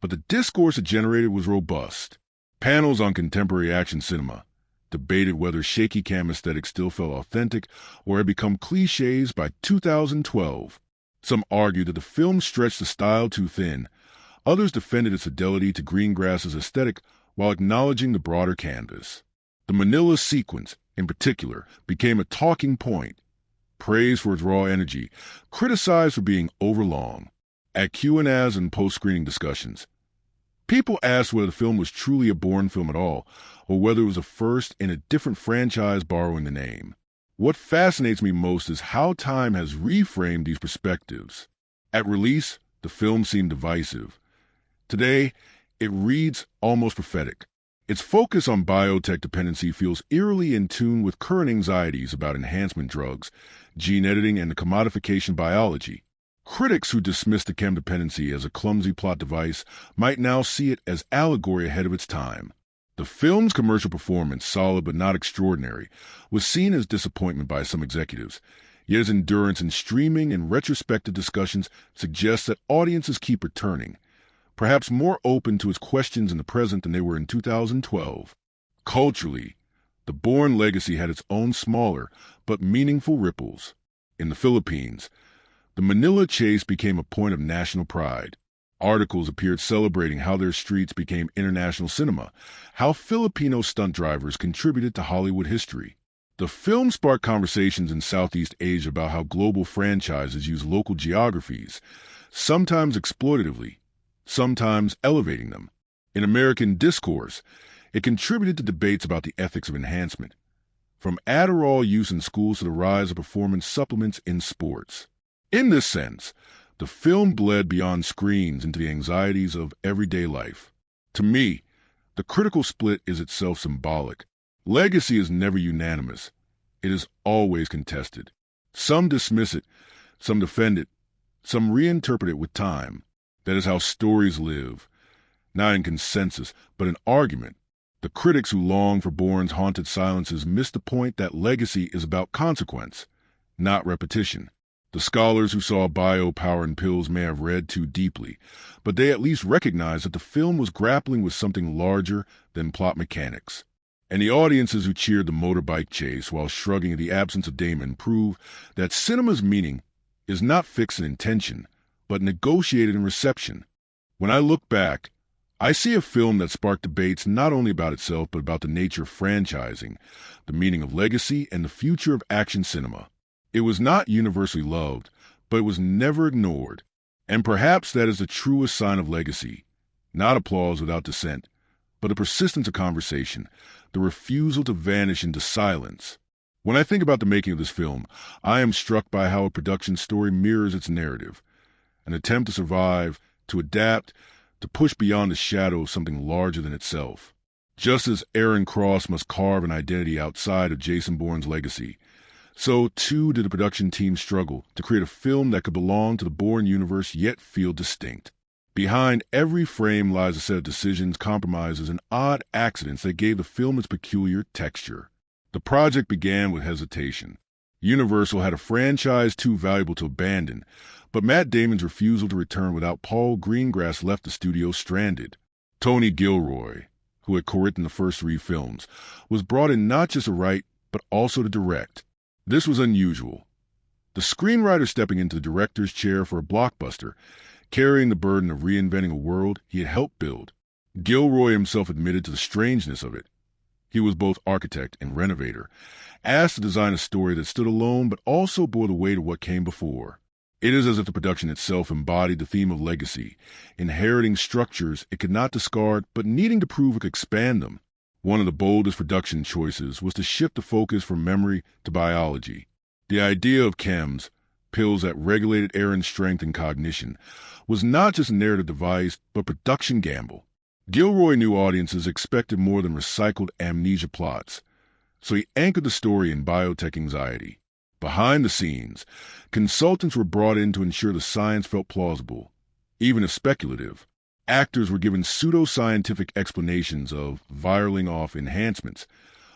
but the discourse it generated was robust. Panels on contemporary action cinema debated whether shaky cam aesthetics still felt authentic or had become cliches by 2012. Some argued that the film stretched the style too thin. Others defended its fidelity to Greengrass's aesthetic while acknowledging the broader canvas. The Manila sequence, in particular, became a talking point. Praised for its raw energy, criticized for being overlong. At Q&As and post-screening discussions, people asked whether the film was truly a Bourne film at all, or whether it was a first in a different franchise borrowing the name. What fascinates me most is how time has reframed these perspectives. At release, the film seemed divisive. Today, it reads almost prophetic. Its focus on biotech dependency feels eerily in tune with current anxieties about enhancement drugs, gene editing, and the commodification biology. Critics who dismiss the chem dependency as a clumsy plot device might now see it as allegory ahead of its time. The film's commercial performance, solid but not extraordinary, was seen as disappointment by some executives, yet its endurance in streaming and retrospective discussions suggests that audiences keep returning, perhaps more open to its questions in the present than they were in 2012. Culturally, the Bourne legacy had its own smaller but meaningful ripples. In the Philippines, the Manila chase became a point of national pride. Articles appeared celebrating how their streets became international cinema, how Filipino stunt drivers contributed to Hollywood history. The film sparked conversations in Southeast Asia about how global franchises use local geographies, sometimes exploitatively, sometimes elevating them. In American discourse, it contributed to debates about the ethics of enhancement, from Adderall use in schools to the rise of performance supplements in sports. In this sense, the film bled beyond screens into the anxieties of everyday life. To me, the critical split is itself symbolic. Legacy is never unanimous. It is always contested. Some dismiss it, some defend it, some reinterpret it with time. That is how stories live, not in consensus, but in argument. The critics who long for Bourne's haunted silences miss the point that legacy is about consequence, not repetition. The scholars who saw biopower in pills may have read too deeply, but they at least recognized that the film was grappling with something larger than plot mechanics. And the audiences who cheered the motorbike chase while shrugging at the absence of Damon prove that cinema's meaning is not fixed in intention, but negotiated in reception. When I look back, I see a film that sparked debates not only about itself but about the nature of franchising, the meaning of legacy, and the future of action cinema. It was not universally loved, but it was never ignored. And perhaps that is the truest sign of legacy. Not applause without dissent, but a persistence of conversation, the refusal to vanish into silence. When I think about the making of this film, I am struck by how a production story mirrors its narrative. An attempt to survive, to adapt, to push beyond the shadow of something larger than itself. Just as Aaron Cross must carve an identity outside of Jason Bourne's legacy, so too did the production team struggle to create a film that could belong to the Bourne universe yet feel distinct. Behind every frame lies a set of decisions, compromises, and odd accidents that gave the film its peculiar texture. The project began with hesitation. Universal had a franchise too valuable to abandon, but Matt Damon's refusal to return without Paul Greengrass left the studio stranded. Tony Gilroy, who had co-written the first 3 films, was brought in not just to write, but also to direct. This was unusual. The screenwriter stepping into the director's chair for a blockbuster, carrying the burden of reinventing a world he had helped build. Gilroy himself admitted to the strangeness of it. He was both architect and renovator, asked to design a story that stood alone but also bore the weight of what came before. It is as if the production itself embodied the theme of legacy, inheriting structures it could not discard but needing to prove it could expand them. One of the boldest production choices was to shift the focus from memory to biology. The idea of chems, pills that regulated Aaron's strength and cognition, was not just a narrative device, but production gamble. Gilroy knew audiences expected more than recycled amnesia plots, so he anchored the story in biotech anxiety. Behind the scenes, consultants were brought in to ensure the science felt plausible, even if speculative. Actors were given pseudo-scientific explanations of viraling off enhancements,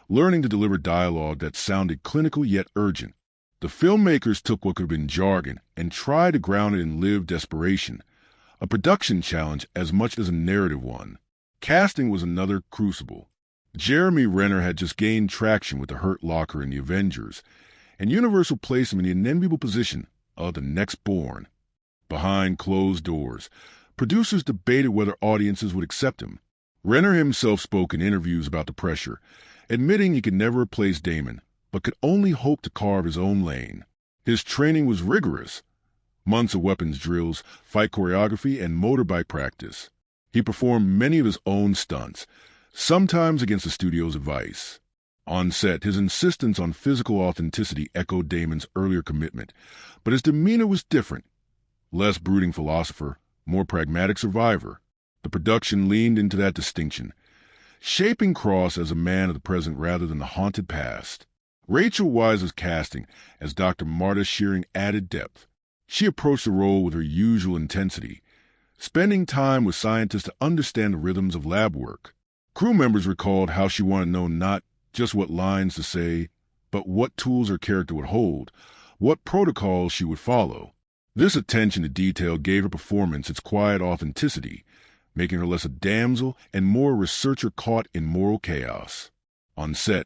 learning to deliver dialogue that sounded clinical yet urgent. The filmmakers took what could have been jargon and tried to ground it in lived desperation, a production challenge as much as a narrative one. Casting was another crucible. Jeremy Renner had just gained traction with the Hurt Locker in The Avengers, and Universal placed him in the unenviable position of the next Bourne. Behind closed doors, producers debated whether audiences would accept him. Renner himself spoke in interviews about the pressure, admitting he could never replace Damon, but could only hope to carve his own lane. His training was rigorous. Months of weapons drills, fight choreography, and motorbike practice. He performed many of his own stunts, sometimes against the studio's advice. On set, his insistence on physical authenticity echoed Damon's earlier commitment, but his demeanor was different. Less brooding philosopher, more pragmatic survivor. The production leaned into that distinction, shaping Cross as a man of the present rather than the haunted past. Rachel Weisz's casting as Dr. Marta Shearing added depth. She approached the role with her usual intensity, spending time with scientists to understand the rhythms of lab work. Crew members recalled how she wanted to know not just what lines to say, but what tools her character would hold, what protocols she would follow. This attention to detail gave her performance its quiet authenticity, making her less a damsel and more a researcher caught in moral chaos. On set,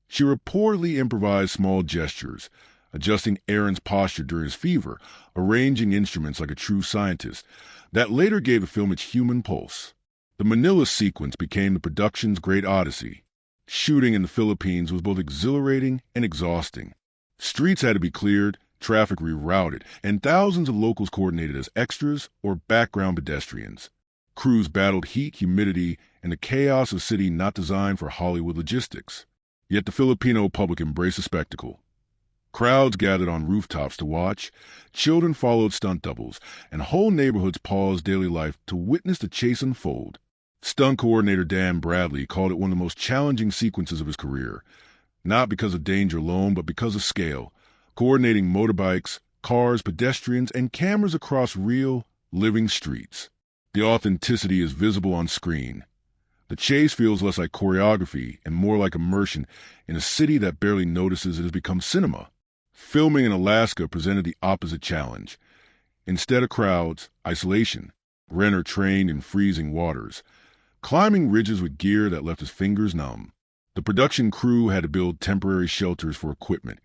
she reportedly improvised small gestures, adjusting Aaron's posture during his fever, arranging instruments like a true scientist, that later gave the film its human pulse. The Manila sequence became the production's great odyssey. Shooting in the Philippines was both exhilarating and exhausting. Streets had to be cleared, traffic rerouted, and thousands of locals coordinated as extras or background pedestrians. Crews battled heat, humidity, and the chaos of a city not designed for Hollywood logistics. Yet the Filipino public embraced the spectacle. Crowds gathered on rooftops to watch, children followed stunt doubles, and whole neighborhoods paused daily life to witness the chase unfold. Stunt coordinator Dan Bradley called it one of the most challenging sequences of his career, not because of danger alone, but because of scale, coordinating motorbikes, cars, pedestrians, and cameras across real, living streets. The authenticity is visible on screen. The chase feels less like choreography and more like immersion in a city that barely notices it has become cinema. Filming in Alaska presented the opposite challenge. Instead of crowds, isolation. Renner trained in freezing waters, climbing ridges with gear that left his fingers numb. The production crew had to build temporary shelters for equipment,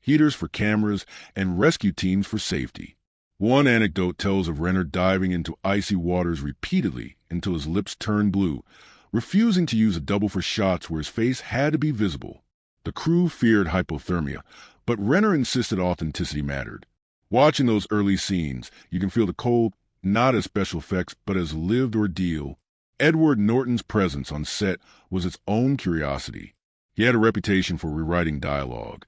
heaters for cameras, and rescue teams for safety. One anecdote tells of Renner diving into icy waters repeatedly until his lips turned blue, refusing to use a double for shots where his face had to be visible. The crew feared hypothermia, but Renner insisted authenticity mattered. Watching those early scenes, you can feel the cold, not as special effects, but as lived ordeal. Edward Norton's presence on set was its own curiosity. He had a reputation for rewriting dialogue,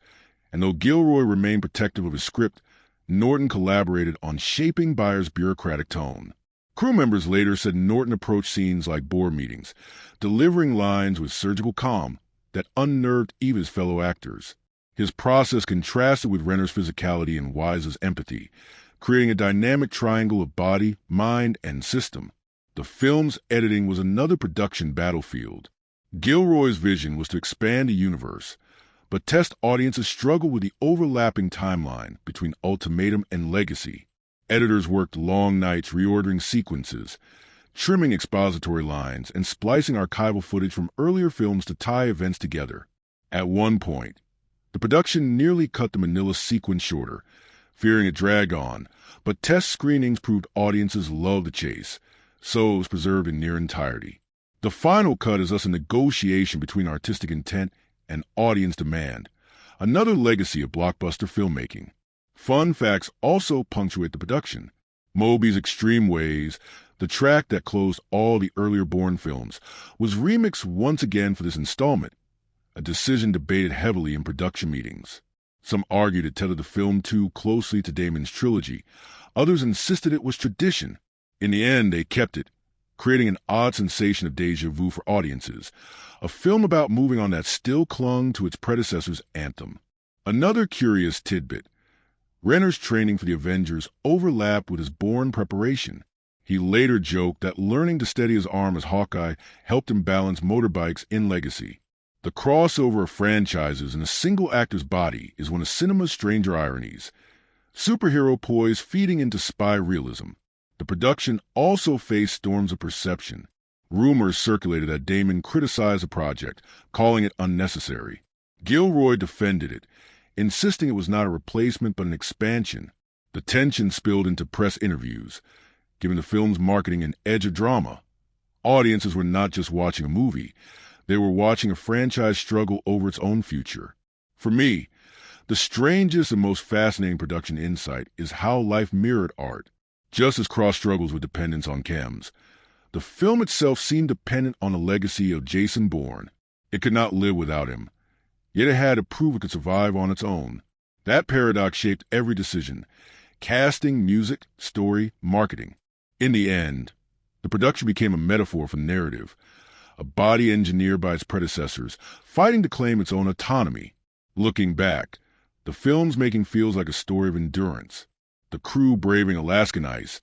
and though Gilroy remained protective of his script, Norton collaborated on shaping Byers' bureaucratic tone. Crew members later said Norton approached scenes like board meetings, delivering lines with surgical calm that unnerved even his fellow actors. His process contrasted with Renner's physicality and Weisz's empathy, creating a dynamic triangle of body, mind, and system. The film's editing was another production battlefield. Gilroy's vision was to expand the universe, but test audiences struggled with the overlapping timeline between Ultimatum and Legacy. Editors worked long nights reordering sequences, trimming expository lines, and splicing archival footage from earlier films to tie events together. At one point, the production nearly cut the Manila sequence shorter, fearing it dragged on, but test screenings proved audiences loved the chase, so it was preserved in near entirety. The final cut is thus a negotiation between artistic intent and audience demand, another legacy of blockbuster filmmaking. Fun facts also punctuate the production. Moby's Extreme Ways, the track that closed all the earlier Bourne films, was remixed once again for this installment, a decision debated heavily in production meetings. Some argued it tethered the film too closely to Damon's trilogy. Others insisted it was tradition. In the end, they kept it, creating an odd sensation of déjà vu for audiences, a film about moving on that still clung to its predecessor's anthem. Another curious tidbit: Renner's training for the Avengers overlapped with his Bourne preparation. He later joked that learning to steady his arm as Hawkeye helped him balance motorbikes in Legacy. The crossover of franchises in a single actor's body is one of cinema's stranger ironies. Superhero poise feeding into spy realism. The production also faced storms of perception. Rumors circulated that Damon criticized the project, calling it unnecessary. Gilroy defended it, insisting it was not a replacement but an expansion. The tension spilled into press interviews, giving the film's marketing an edge of drama. Audiences were not just watching a movie, they were watching a franchise struggle over its own future. For me, the strangest and most fascinating production insight is how life mirrored art. Just as Cross struggles with dependence on chems, the film itself seemed dependent on the legacy of Jason Bourne. It could not live without him, yet it had to prove it could survive on its own. That paradox shaped every decision: casting, music, story, marketing. In the end, the production became a metaphor for narrative, a body engineered by its predecessors, fighting to claim its own autonomy. Looking back, the film's making feels like a story of endurance. The crew braving Alaskan ice,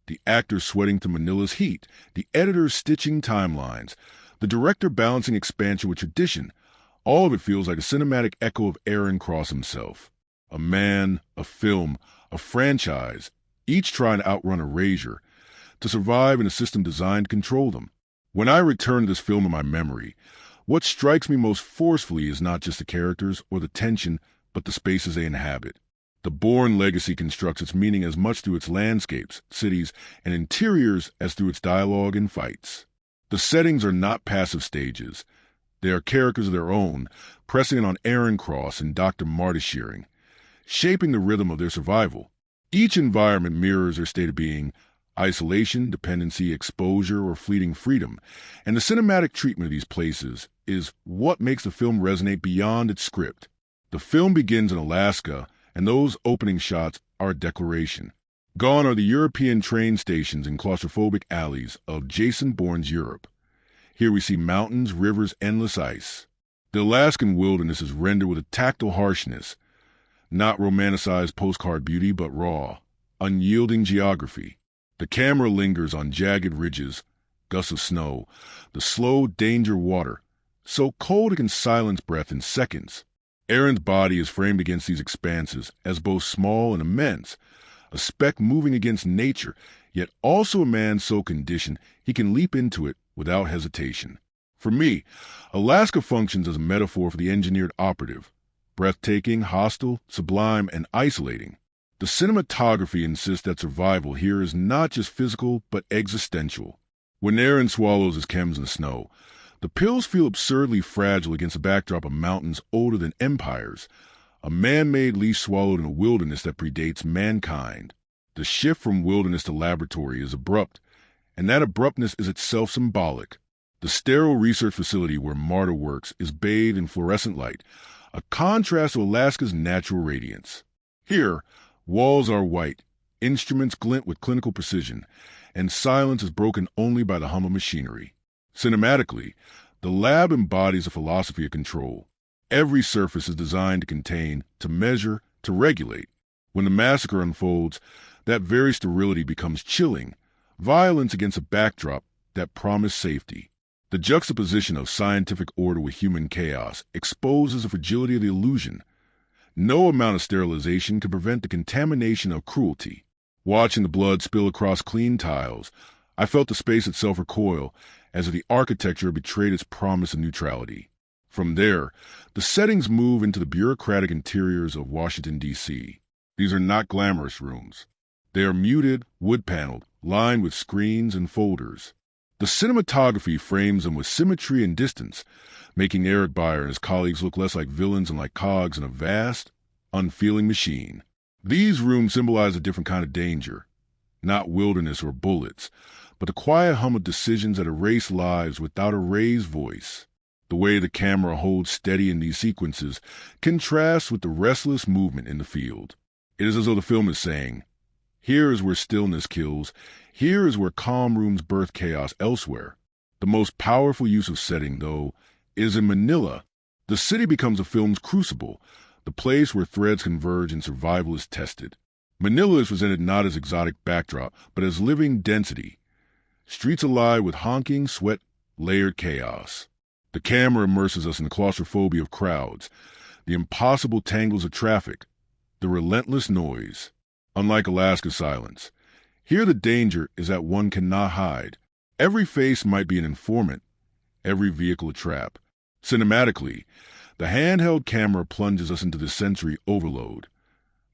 the actors sweating through Manila's heat, the editors stitching timelines, the director balancing expansion with tradition. All of it feels like a cinematic echo of Aaron Cross himself. A man, a film, a franchise, each trying to outrun erasure, to survive in a system designed to control them. When I return to this film in my memory, what strikes me most forcefully is not just the characters or the tension, but the spaces they inhabit. The Bourne Legacy constructs its meaning as much through its landscapes, cities, and interiors as through its dialogue and fights. The settings are not passive stages. They are characters of their own, pressing in on Aaron Cross and Dr. Marta Shearing, shaping the rhythm of their survival. Each environment mirrors their state of being: isolation, dependency, exposure, or fleeting freedom, and the cinematic treatment of these places is what makes the film resonate beyond its script. The film begins in Alaska, and those opening shots are a declaration. Gone are the European train stations and claustrophobic alleys of Jason Bourne's Europe. Here we see mountains, rivers, endless ice. The Alaskan wilderness is rendered with a tactile harshness, not romanticized postcard beauty, but raw, unyielding geography. The camera lingers on jagged ridges, gusts of snow, the slow danger water, so cold it can silence breath in seconds. Aaron's body is framed against these expanses as both small and immense, a speck moving against nature, yet also a man so conditioned he can leap into it without hesitation. For me, Alaska functions as a metaphor for the engineered operative, breathtaking, hostile, sublime, and isolating. The cinematography insists that survival here is not just physical, but existential. When Aaron swallows his chems in the snow, the pills feel absurdly fragile against a backdrop of mountains older than empires, a man-made leaf swallowed in a wilderness that predates mankind. The shift from wilderness to laboratory is abrupt, and that abruptness is itself symbolic. The sterile research facility where Marta works is bathed in fluorescent light, a contrast to Alaska's natural radiance. Here, walls are white, instruments glint with clinical precision, and silence is broken only by the hum of machinery. Cinematically, the lab embodies a philosophy of control. Every surface is designed to contain, to measure, to regulate. When the massacre unfolds, that very sterility becomes chilling, violence against a backdrop that promised safety. The juxtaposition of scientific order with human chaos exposes the fragility of the illusion. No amount of sterilization can prevent the contamination of cruelty. Watching the blood spill across clean tiles, I felt the space itself recoil as if the architecture betrayed its promise of neutrality. From there, the settings move into the bureaucratic interiors of Washington, D.C. These are not glamorous rooms. They are muted, wood-paneled, lined with screens and folders. The cinematography frames them with symmetry and distance, making Eric Beyer and his colleagues look less like villains and like cogs in a vast, unfeeling machine. These rooms symbolize a different kind of danger, not wilderness or bullets, but the quiet hum of decisions that erase lives without a raised voice. The way the camera holds steady in these sequences contrasts with the restless movement in the field. It is as though the film is saying, here is where stillness kills, here is where calm rooms birth chaos elsewhere. The most powerful use of setting, though, is in Manila. The city becomes a film's crucible, the place where threads converge and survival is tested. Manila is presented not as exotic backdrop, but as living density. Streets alive with honking, sweat, layered chaos. The camera immerses us in the claustrophobia of crowds, the impossible tangles of traffic, the relentless noise. Unlike Alaska's silence, here the danger is that one cannot hide. Every face might be an informant, every vehicle a trap. Cinematically, the handheld camera plunges us into the sensory overload,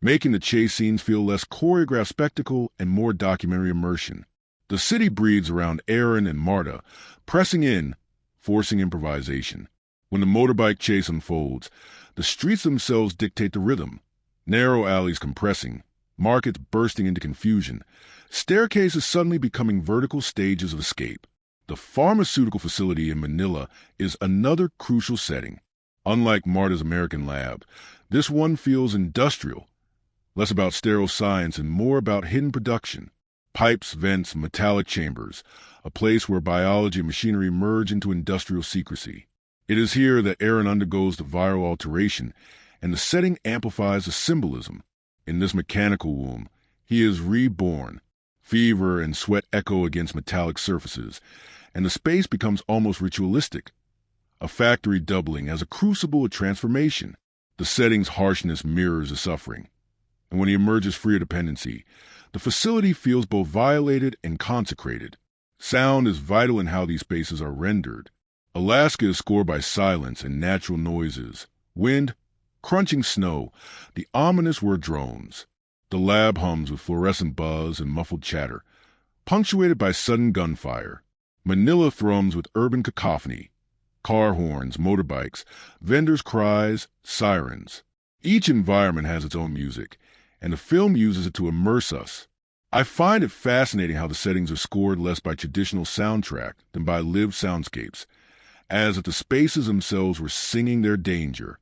making the chase scenes feel less choreographed spectacle and more documentary immersion. The city breathes around Aaron and Marta, pressing in, forcing improvisation. When the motorbike chase unfolds, the streets themselves dictate the rhythm. Narrow alleys compressing, markets bursting into confusion, staircases suddenly becoming vertical stages of escape. The pharmaceutical facility in Manila is another crucial setting. Unlike Marta's American lab, this one feels industrial, less about sterile science and more about hidden production. Pipes, vents, metallic chambers, a place where biology and machinery merge into industrial secrecy. It is here that Aaron undergoes the viral alteration, and the setting amplifies the symbolism. In this mechanical womb, he is reborn. Fever and sweat echo against metallic surfaces, and the space becomes almost ritualistic. A factory doubling as a crucible of transformation. The setting's harshness mirrors the suffering. And when he emerges free of dependency, the facility feels both violated and consecrated. Sound is vital in how these spaces are rendered. Alaska is scored by silence and natural noises. Wind, crunching snow, the ominous word drones. The lab hums with fluorescent buzz and muffled chatter, punctuated by sudden gunfire. Manila thrums with urban cacophony. Car horns, motorbikes, vendors' cries, sirens. Each environment has its own music, and the film uses it to immerse us. I find it fascinating how the settings are scored less by traditional soundtrack than by lived soundscapes, as if the spaces themselves were singing their danger.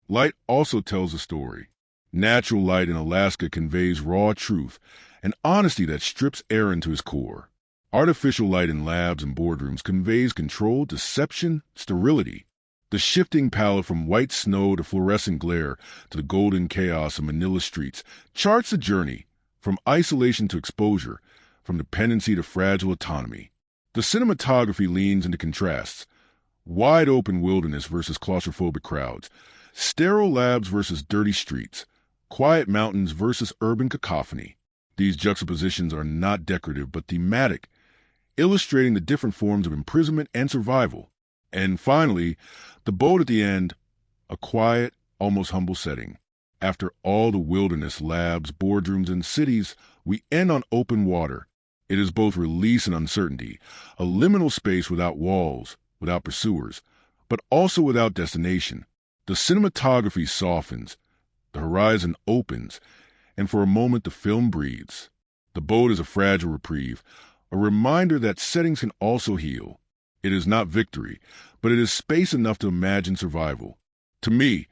Light also tells a story. Natural light in Alaska conveys raw truth, an honesty that strips Aaron to his core. Artificial light in labs and boardrooms conveys control, deception, sterility. The shifting palette from white snow to fluorescent glare to the golden chaos of Manila streets charts the journey, from isolation to exposure, from dependency to fragile autonomy. The cinematography leans into contrasts. Wide open wilderness versus claustrophobic crowds, sterile labs versus dirty streets, quiet mountains versus urban cacophony. These juxtapositions are not decorative but thematic, illustrating the different forms of imprisonment and survival. And finally, the boat at the end, a quiet, almost humble setting. After all the wilderness, labs, boardrooms, and cities, we end on open water. It is both release and uncertainty, a liminal space without walls, without pursuers, but also without destination. The cinematography softens, the horizon opens, and for a moment the film breathes. The boat is a fragile reprieve, a reminder that settings can also heal. It is not victory, but it is space enough to imagine survival. To me,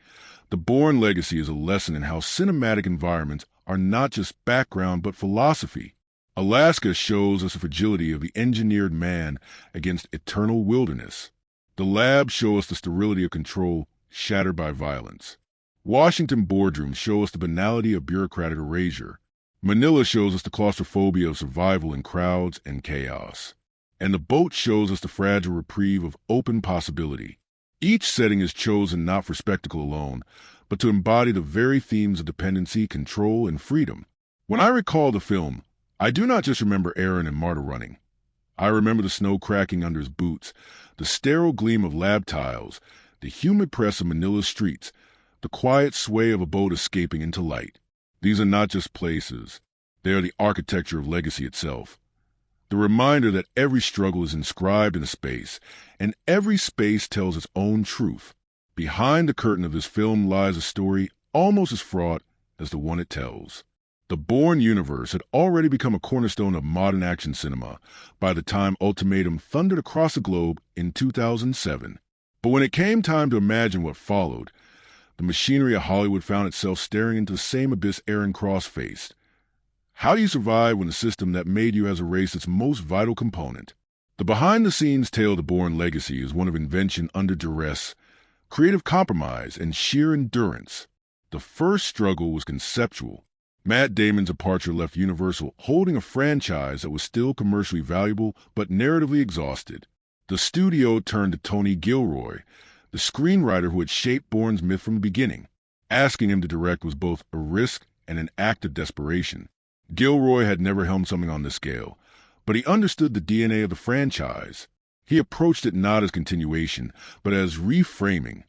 the Bourne Legacy is a lesson in how cinematic environments are not just background but philosophy. Alaska shows us the fragility of the engineered man against eternal wilderness. The labs show us the sterility of control shattered by violence. Washington boardrooms show us the banality of bureaucratic erasure. Manila shows us the claustrophobia of survival in crowds and chaos. And the boat shows us the fragile reprieve of open possibility. Each setting is chosen not for spectacle alone, but to embody the very themes of dependency, control, and freedom. When I recall the film, I do not just remember Aaron and Marta running. I remember the snow cracking under his boots, the sterile gleam of lab tiles, the humid press of Manila's streets, the quiet sway of a boat escaping into light. These are not just places. They are the architecture of legacy itself. The reminder that every struggle is inscribed in a space, and every space tells its own truth. Behind the curtain of this film lies a story almost as fraught as the one it tells. The Bourne universe had already become a cornerstone of modern action cinema by the time Ultimatum thundered across the globe in 2007. But when it came time to imagine what followed, the machinery of Hollywood found itself staring into the same abyss Aaron Cross faced. How do you survive when the system that made you has erased its most vital component? The behind-the-scenes tale of the Bourne Legacy is one of invention under duress, creative compromise, and sheer endurance. The first struggle was conceptual. Matt Damon's departure left Universal holding a franchise that was still commercially valuable but narratively exhausted. The studio turned to Tony Gilroy, the screenwriter who had shaped Bourne's myth from the beginning. Asking him to direct was both a risk and an act of desperation. Gilroy had never helmed something on this scale, but he understood the DNA of the franchise. He approached it not as continuation, but as reframing,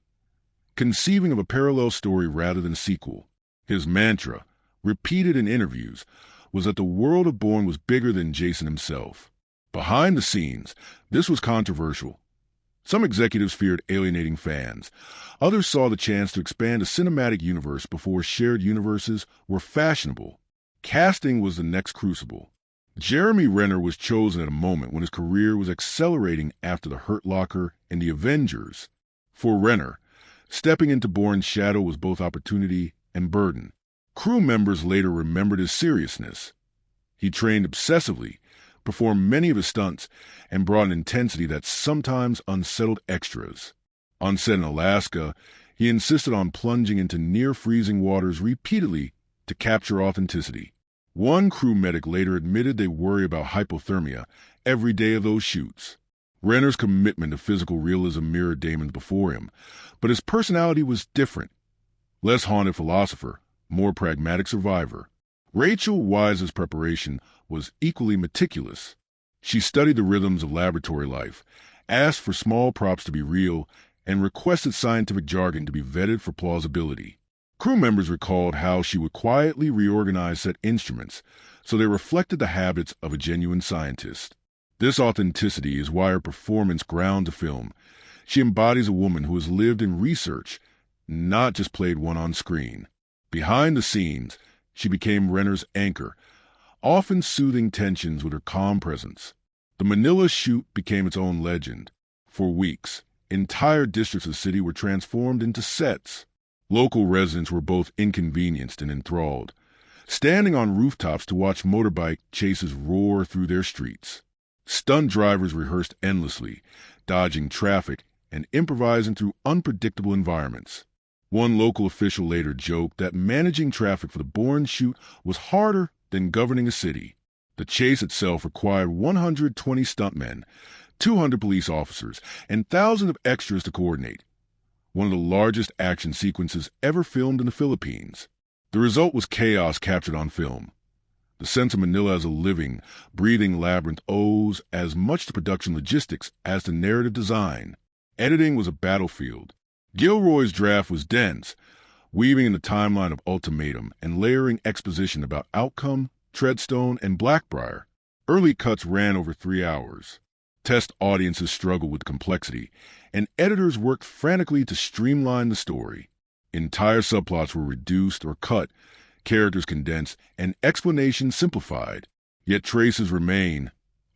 conceiving of a parallel story rather than a sequel. His mantra, repeated in interviews, was that the world of Bourne was bigger than Jason himself. Behind the scenes, this was controversial. Some executives feared alienating fans. Others saw the chance to expand a cinematic universe before shared universes were fashionable. Casting was the next crucible. Jeremy Renner was chosen at a moment when his career was accelerating after The Hurt Locker and The Avengers. For Renner, stepping into Bourne's shadow was both opportunity and burden. Crew members later remembered his seriousness. He trained obsessively, performed many of his stunts, and brought an intensity that sometimes unsettled extras. On set in Alaska, he insisted on plunging into near-freezing waters repeatedly to capture authenticity. One crew medic later admitted they worry about hypothermia every day of those shoots. Renner's commitment to physical realism mirrored Damon's before him, but his personality was different. Less haunted philosopher, more pragmatic survivor. Rachel Weisz's preparation was equally meticulous. She studied the rhythms of laboratory life, asked for small props to be real, and requested scientific jargon to be vetted for plausibility. Crew members recalled how she would quietly reorganize set instruments so they reflected the habits of a genuine scientist. This authenticity is why her performance ground to film. She embodies a woman who has lived in research, not just played one on screen. Behind the scenes, she became Renner's anchor, often soothing tensions with her calm presence. The Manila shoot became its own legend. For weeks, entire districts of the city were transformed into sets. Local residents were both inconvenienced and enthralled, standing on rooftops to watch motorbike chases roar through their streets. Stunt drivers rehearsed endlessly, dodging traffic and improvising through unpredictable environments. One local official later joked that managing traffic for the Bourne shoot was harder than governing a city. The chase itself required 120 stuntmen, 200 police officers, and thousands of extras to coordinate. One of the largest action sequences ever filmed in the Philippines. The result was chaos captured on film. The sense of Manila as a living, breathing labyrinth owes as much to production logistics as to narrative design. Editing was a battlefield. Gilroy's draft was dense, weaving in the timeline of Ultimatum and layering exposition about Outcome, Treadstone, and Blackbriar. Early cuts ran over 3 hours. Test audiences struggled with complexity, and editors worked frantically to streamline the story. Entire subplots were reduced or cut, characters condensed, and explanations simplified. Yet traces remain.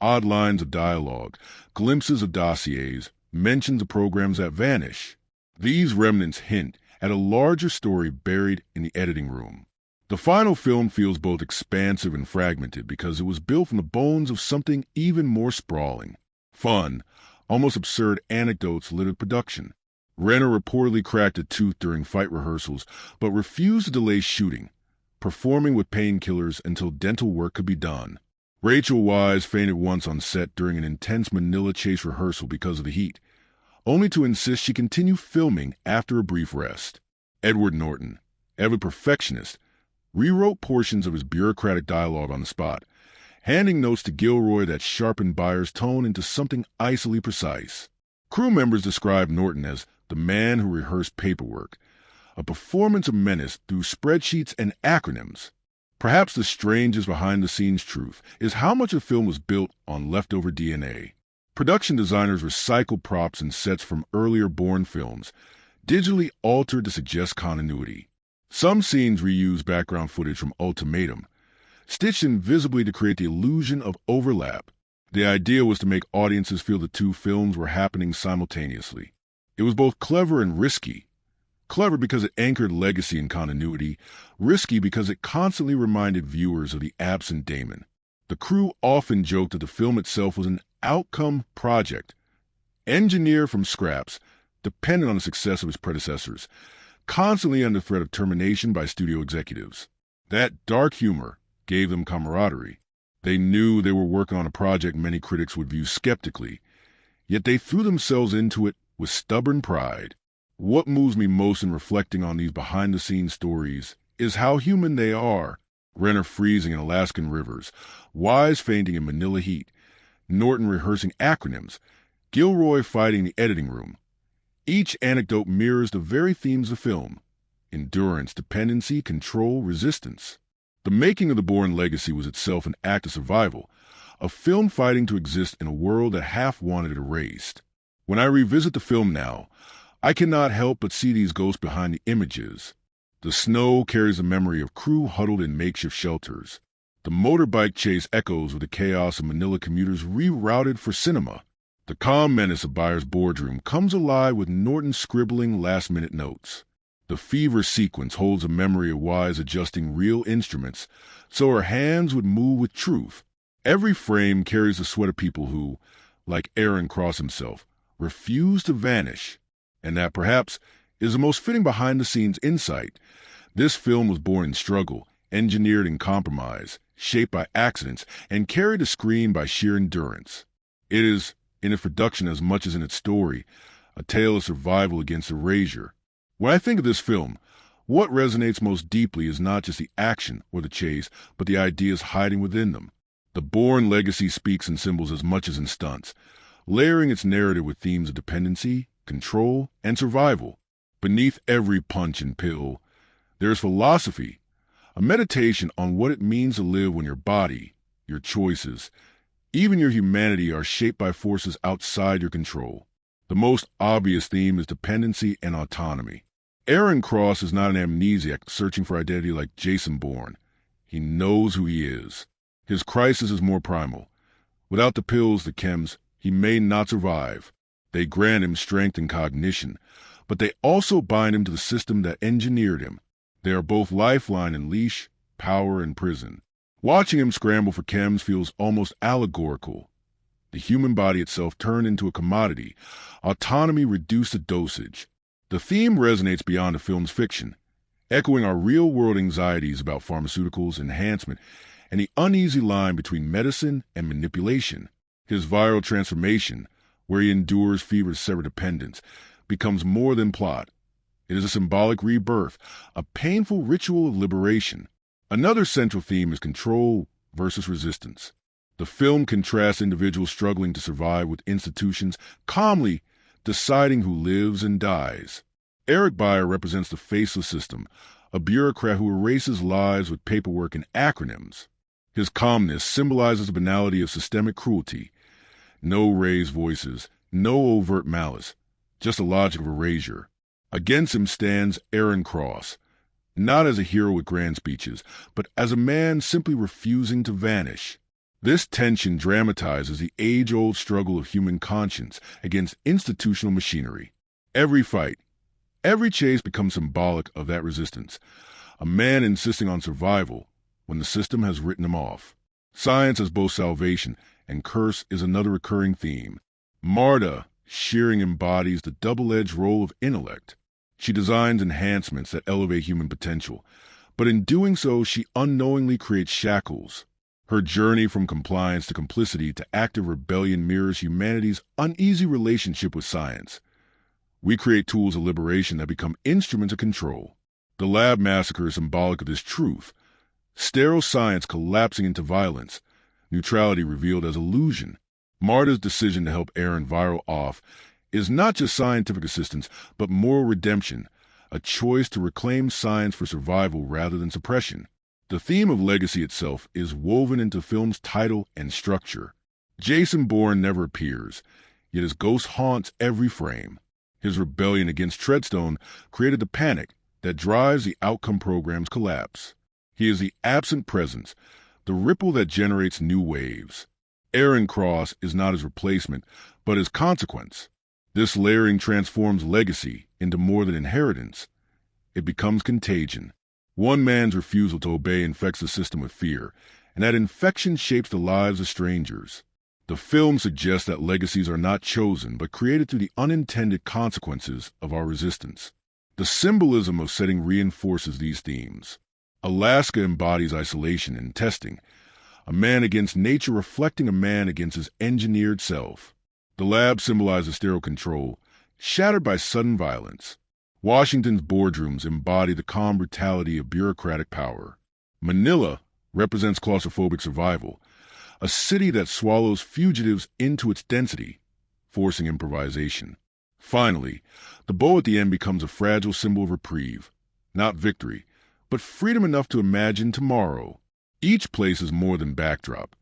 odd lines of dialogue, glimpses of dossiers, mentions of programs that vanish. These remnants hint at a larger story buried in the editing room. The final film feels both expansive and fragmented because it was built from the bones of something even more sprawling. Fun, almost absurd anecdotes littered production. Renner reportedly cracked a tooth during fight rehearsals, but refused to delay shooting, performing with painkillers until dental work could be done. Rachel Weisz fainted once on set during an intense Manila chase rehearsal because of the heat, only to insist she continue filming after a brief rest. Edward Norton, avid perfectionist, rewrote portions of his bureaucratic dialogue on the spot, handing notes to Gilroy that sharpened Byers' tone into something icily precise. Crew members described Norton as the man who rehearsed paperwork, a performance of menace through spreadsheets and acronyms. Perhaps the strangest behind-the-scenes truth is how much the film was built on leftover DNA. Production designers recycled props and sets from earlier Bourne films, digitally altered to suggest continuity. Some scenes reused background footage from Ultimatum, stitched invisibly to create the illusion of overlap. The idea was to make audiences feel the two films were happening simultaneously. It was both clever and risky. Clever because it anchored legacy and continuity, risky because it constantly reminded viewers of the absent Damon. The crew often joked that the film itself was an outcome project, engineered from scraps, dependent on the success of its predecessors, constantly under threat of termination by studio executives. That dark humor gave them camaraderie. They knew they were working on a project many critics would view skeptically, yet they threw themselves into it with stubborn pride. What moves me most in reflecting on these behind-the-scenes stories is how human they are. Renner freezing in Alaskan rivers, Weisz fainting in Manila heat, Norton rehearsing acronyms, Gilroy fighting the editing room. Each anecdote mirrors the very themes of film: endurance, dependency, control, resistance. The making of the Bourne Legacy was itself an act of survival, a film fighting to exist in a world that half wanted it erased. When I revisit the film now, I cannot help but see these ghosts behind the images. The snow carries the memory of crew huddled in makeshift shelters. The motorbike chase echoes with the chaos of Manila commuters rerouted for cinema. The calm menace of Byers' boardroom comes alive with Norton scribbling last-minute notes. The fever sequence holds a memory of Weisz adjusting real instruments so her hands would move with truth. Every frame carries the sweat of people who, like Aaron Cross himself, refuse to vanish. And that, perhaps, is the most fitting behind-the-scenes insight. This film was born in struggle, engineered in compromise, shaped by accidents, and carried to screen by sheer endurance. It is, in its production as much as in its story, a tale of survival against erasure. When I think of this film, what resonates most deeply is not just the action or the chase, but the ideas hiding within them. The Bourne Legacy speaks in symbols as much as in stunts, layering its narrative with themes of dependency, control, and survival. Beneath every punch and pill, there is philosophy, a meditation on what it means to live when your body, your choices, even your humanity are shaped by forces outside your control. The most obvious theme is dependency and autonomy. Aaron Cross is not an amnesiac searching for identity like Jason Bourne. He knows who he is. His crisis is more primal. Without the pills, the chems, he may not survive. They grant him strength and cognition, but they also bind him to the system that engineered him. They are both lifeline and leash, power and prison. Watching him scramble for chems feels almost allegorical. The human body itself turned into a commodity, autonomy reduced to dosage. The theme resonates beyond the film's fiction, echoing our real-world anxieties about pharmaceuticals, enhancement, and the uneasy line between medicine and manipulation. His viral transformation, where he endures fever's severed dependence, becomes more than plot. It is a symbolic rebirth, a painful ritual of liberation. Another central theme is control versus resistance. The film contrasts individuals struggling to survive with institutions calmly deciding who lives and dies. Eric Byer represents the faceless system, a bureaucrat who erases lives with paperwork and acronyms. His calmness symbolizes the banality of systemic cruelty. No raised voices, no overt malice, just a logic of erasure. Against him stands Aaron Cross, not as a hero with grand speeches, but as a man simply refusing to vanish. This tension dramatizes the age-old struggle of human conscience against institutional machinery. Every fight, every chase becomes symbolic of that resistance. A man insisting on survival when the system has written him off. Science as both salvation and curse is another recurring theme. Marta Shearing embodies the double-edged role of intellect. She designs enhancements that elevate human potential, but in doing so, she unknowingly creates shackles. Her journey from compliance to complicity to active rebellion mirrors humanity's uneasy relationship with science. We create tools of liberation that become instruments of control. The lab massacre is symbolic of this truth. Sterile science collapsing into violence, neutrality revealed as illusion. Marta's decision to help Aaron viral off is not just scientific assistance, but moral redemption, a choice to reclaim science for survival rather than suppression. The theme of legacy itself is woven into film's title and structure. Jason Bourne never appears, yet his ghost haunts every frame. His rebellion against Treadstone created the panic that drives the outcome program's collapse. He is the absent presence, the ripple that generates new waves. Aaron Cross is not his replacement, but his consequence. This layering transforms legacy into more than inheritance. It becomes contagion. One man's refusal to obey infects the system with fear, and that infection shapes the lives of strangers. The film suggests that legacies are not chosen, but created through the unintended consequences of our resistance. The symbolism of setting reinforces these themes. Alaska embodies isolation and testing, a man against nature reflecting a man against his engineered self. The lab symbolizes sterile control, shattered by sudden violence. Washington's boardrooms embody the calm brutality of bureaucratic power. Manila represents claustrophobic survival, a city that swallows fugitives into its density, forcing improvisation. Finally, the bow at the end becomes a fragile symbol of reprieve, not victory, but freedom enough to imagine tomorrow. Each place is more than backdrop.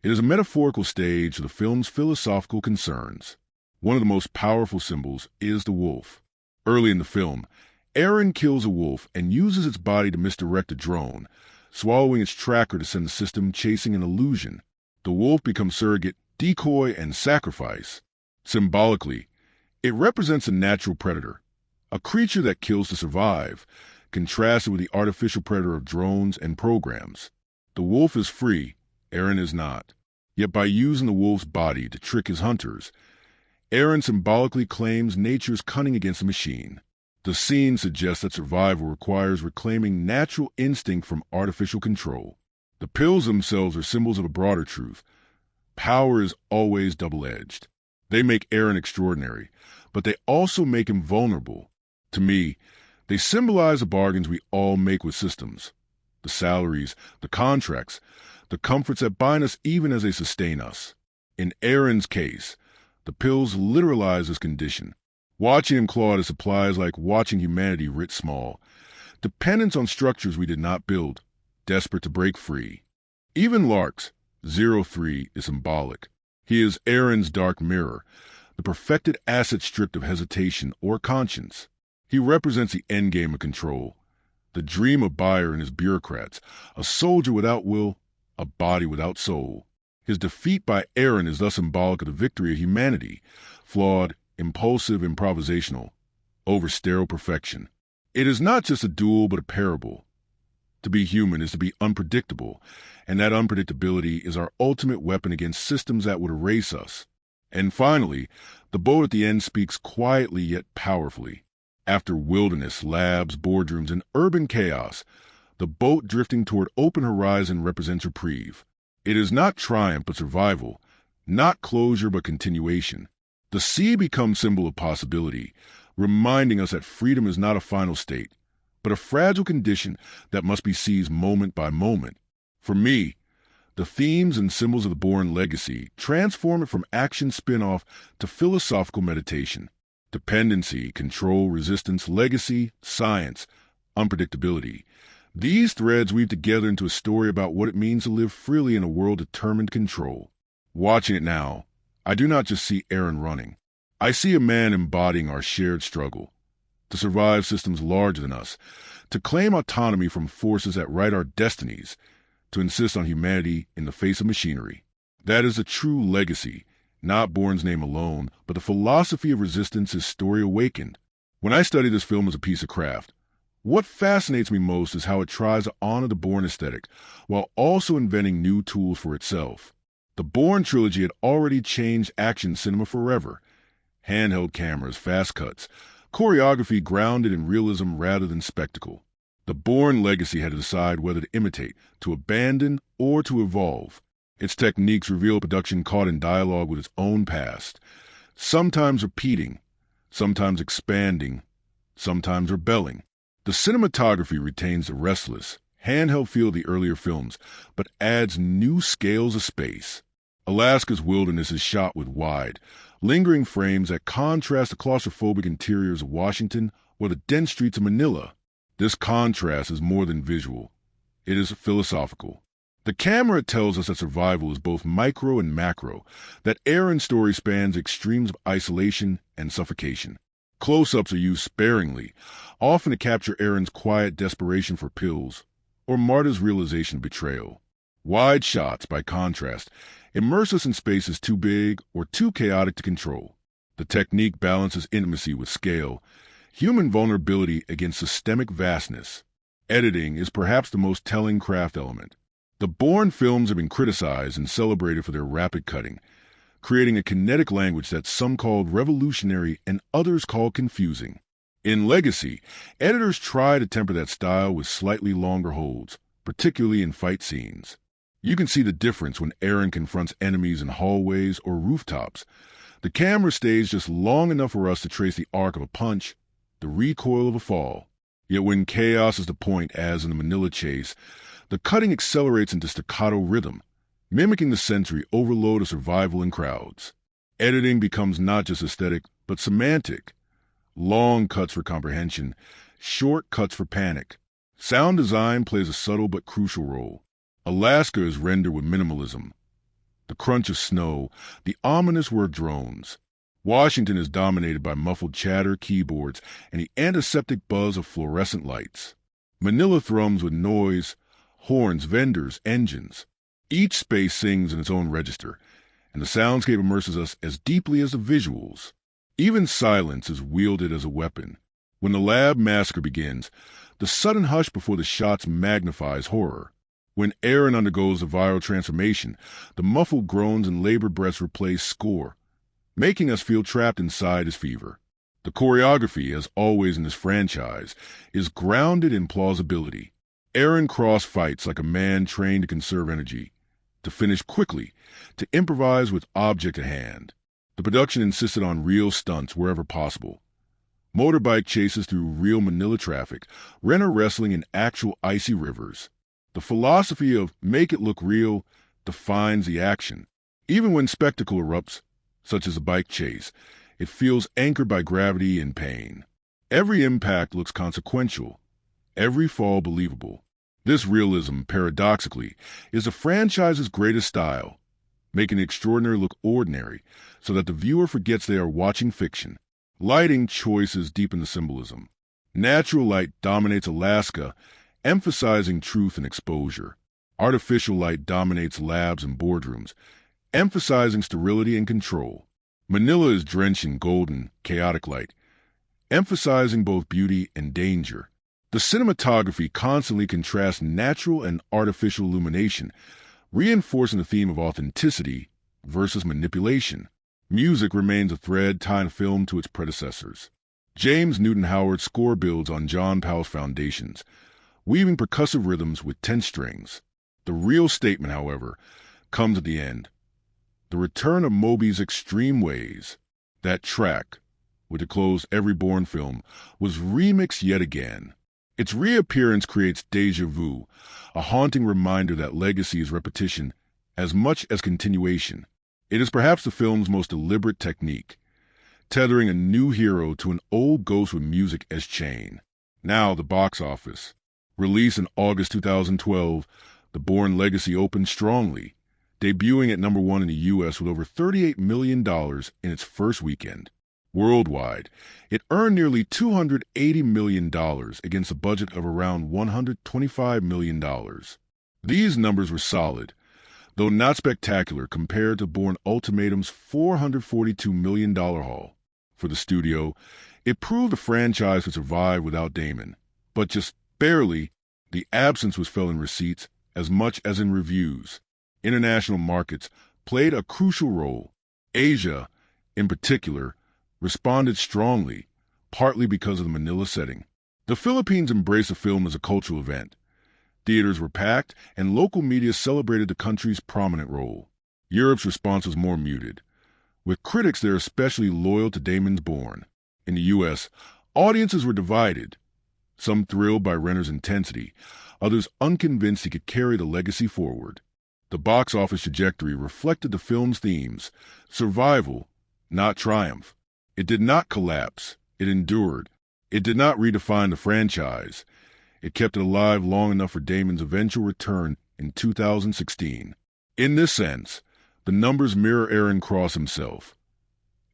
It is a metaphorical stage of the film's philosophical concerns. One of the most powerful symbols is the wolf. Early in the film, Aaron kills a wolf and uses its body to misdirect a drone, swallowing its tracker to send the system chasing an illusion. The wolf becomes surrogate, decoy, and sacrifice. Symbolically, it represents a natural predator, a creature that kills to survive, contrasted with the artificial predator of drones and programs. The wolf is free, Aaron is not. Yet by using the wolf's body to trick his hunters, Aaron symbolically claims nature's cunning against the machine. The scene suggests that survival requires reclaiming natural instinct from artificial control. The pills themselves are symbols of a broader truth. Power is always double-edged. They make Aaron extraordinary, but they also make him vulnerable. To me, they symbolize the bargains we all make with systems. The salaries, the contracts, the comforts that bind us even as they sustain us. In Aaron's case, the pills literalize his condition. Watching him claw at his supplies like watching humanity writ small. Dependence on structures we did not build, desperate to break free. Even Lark's 03 is symbolic. He is Aaron's dark mirror, the perfected asset stripped of hesitation or conscience. He represents the endgame of control, the dream of Bayer and his bureaucrats, a soldier without will, a body without soul. His defeat by Aaron is thus symbolic of the victory of humanity, flawed, impulsive, improvisational, over sterile perfection. It is not just a duel but a parable. To be human is to be unpredictable, and that unpredictability is our ultimate weapon against systems that would erase us. And finally, the boat at the end speaks quietly yet powerfully. After wilderness, labs, boardrooms, and urban chaos, the boat drifting toward open horizon represents reprieve. It is not triumph but survival, not closure but continuation. The sea becomes symbol of possibility, reminding us that freedom is not a final state, but a fragile condition that must be seized moment by moment. For me, the themes and symbols of the Bourne Legacy transform it from action spin-off to philosophical meditation. Dependency, control, resistance, legacy, science, unpredictability. These threads weave together into a story about what it means to live freely in a world determined to control. Watching it now, I do not just see Aaron running. I see a man embodying our shared struggle to survive systems larger than us, to claim autonomy from forces that write our destinies, to insist on humanity in the face of machinery. That is a true legacy, not Bourne's name alone, but the philosophy of resistance his story awakened. When I study this film as a piece of craft, what fascinates me most is how it tries to honor the Bourne aesthetic while also inventing new tools for itself. The Bourne trilogy had already changed action cinema forever. Handheld cameras, fast cuts, choreography grounded in realism rather than spectacle. The Bourne legacy had to decide whether to imitate, to abandon, or to evolve. Its techniques reveal a production caught in dialogue with its own past, sometimes repeating, sometimes expanding, sometimes rebelling. The cinematography retains the restless, handheld feel of the earlier films, but adds new scales of space. Alaska's wilderness is shot with wide, lingering frames that contrast the claustrophobic interiors of Washington or the dense streets of Manila. This contrast is more than visual. It is philosophical. The camera tells us that survival is both micro and macro, that Aaron's story spans extremes of isolation and suffocation. Close-ups are used sparingly, often to capture Aaron's quiet desperation for pills, or Marta's realization of betrayal. Wide shots, by contrast, immerse us in spaces too big or too chaotic to control. The technique balances intimacy with scale, human vulnerability against systemic vastness. Editing is perhaps the most telling craft element. The Bourne films have been criticized and celebrated for their rapid cutting, creating a kinetic language that some called revolutionary and others called confusing. In Legacy, editors try to temper that style with slightly longer holds, particularly in fight scenes. You can see the difference when Aaron confronts enemies in hallways or rooftops. The camera stays just long enough for us to trace the arc of a punch, the recoil of a fall. Yet when chaos is the point, as in the Manila chase, the cutting accelerates into staccato rhythm, mimicking the sensory overload of survival in crowds. Editing becomes not just aesthetic, but semantic. Long cuts for comprehension, short cuts for panic. Sound design plays a subtle but crucial role. Alaska is rendered with minimalism. The crunch of snow, the ominous word drones. Washington is dominated by muffled chatter, keyboards, and the antiseptic buzz of fluorescent lights. Manila thrums with noise, horns, vendors, engines. Each space sings in its own register, and the soundscape immerses us as deeply as the visuals. Even silence is wielded as a weapon. When the lab massacre begins, the sudden hush before the shots magnifies horror. When Aaron undergoes a viral transformation, the muffled groans and labored breaths replace score, making us feel trapped inside his fever. The choreography, as always in this franchise, is grounded in plausibility. Aaron Cross fights like a man trained to conserve energy, to finish quickly, to improvise with object at hand. The production insisted on real stunts wherever possible. Motorbike chases through real Manila traffic, Renner wrestling in actual icy rivers. The philosophy of make it look real defines the action. Even when spectacle erupts, such as a bike chase, it feels anchored by gravity and pain. Every impact looks consequential, every fall believable. This realism, paradoxically, is the franchise's greatest style, making the extraordinary look ordinary so that the viewer forgets they are watching fiction. Lighting choices deepen the symbolism. Natural light dominates Alaska, emphasizing truth and exposure. Artificial light dominates labs and boardrooms, emphasizing sterility and control. Manila is drenched in golden, chaotic light, emphasizing both beauty and danger. The cinematography constantly contrasts natural and artificial illumination, reinforcing the theme of authenticity versus manipulation. Music remains a thread tying film to its predecessors. James Newton Howard's score builds on John Powell's foundations, weaving percussive rhythms with tense strings. The real statement, however, comes at the end. The return of Moby's extreme ways. That track, which closed every Bourne film, was remixed yet again. Its reappearance creates déjà vu, a haunting reminder that legacy is repetition as much as continuation. It is perhaps the film's most deliberate technique, tethering a new hero to an old ghost with music as chain. Now the box office. Released in August 2012, the Bourne Legacy opened strongly, debuting at number 1 in the U.S. with over $38 million in its first weekend. Worldwide, it earned nearly $280 million against a budget of around $125 million. These numbers were solid, though not spectacular compared to Bourne Ultimatum's $442 million haul. For the studio, it proved the franchise could survive without Damon, but just barely. The absence was felt in receipts as much as in reviews. International markets played a crucial role. Asia, in particular, responded strongly, partly because of the Manila setting. The Philippines embraced the film as a cultural event. Theaters were packed, and local media celebrated the country's prominent role. Europe's response was more muted, with critics there especially loyal to Damon's Bourne. In the U.S., audiences were divided, some thrilled by Renner's intensity, others unconvinced he could carry the legacy forward. The box office trajectory reflected the film's themes: survival, not triumph. It did not collapse. It endured. It did not redefine the franchise. It kept it alive long enough for Damon's eventual return in 2016. In this sense, the numbers mirror Aaron Cross himself.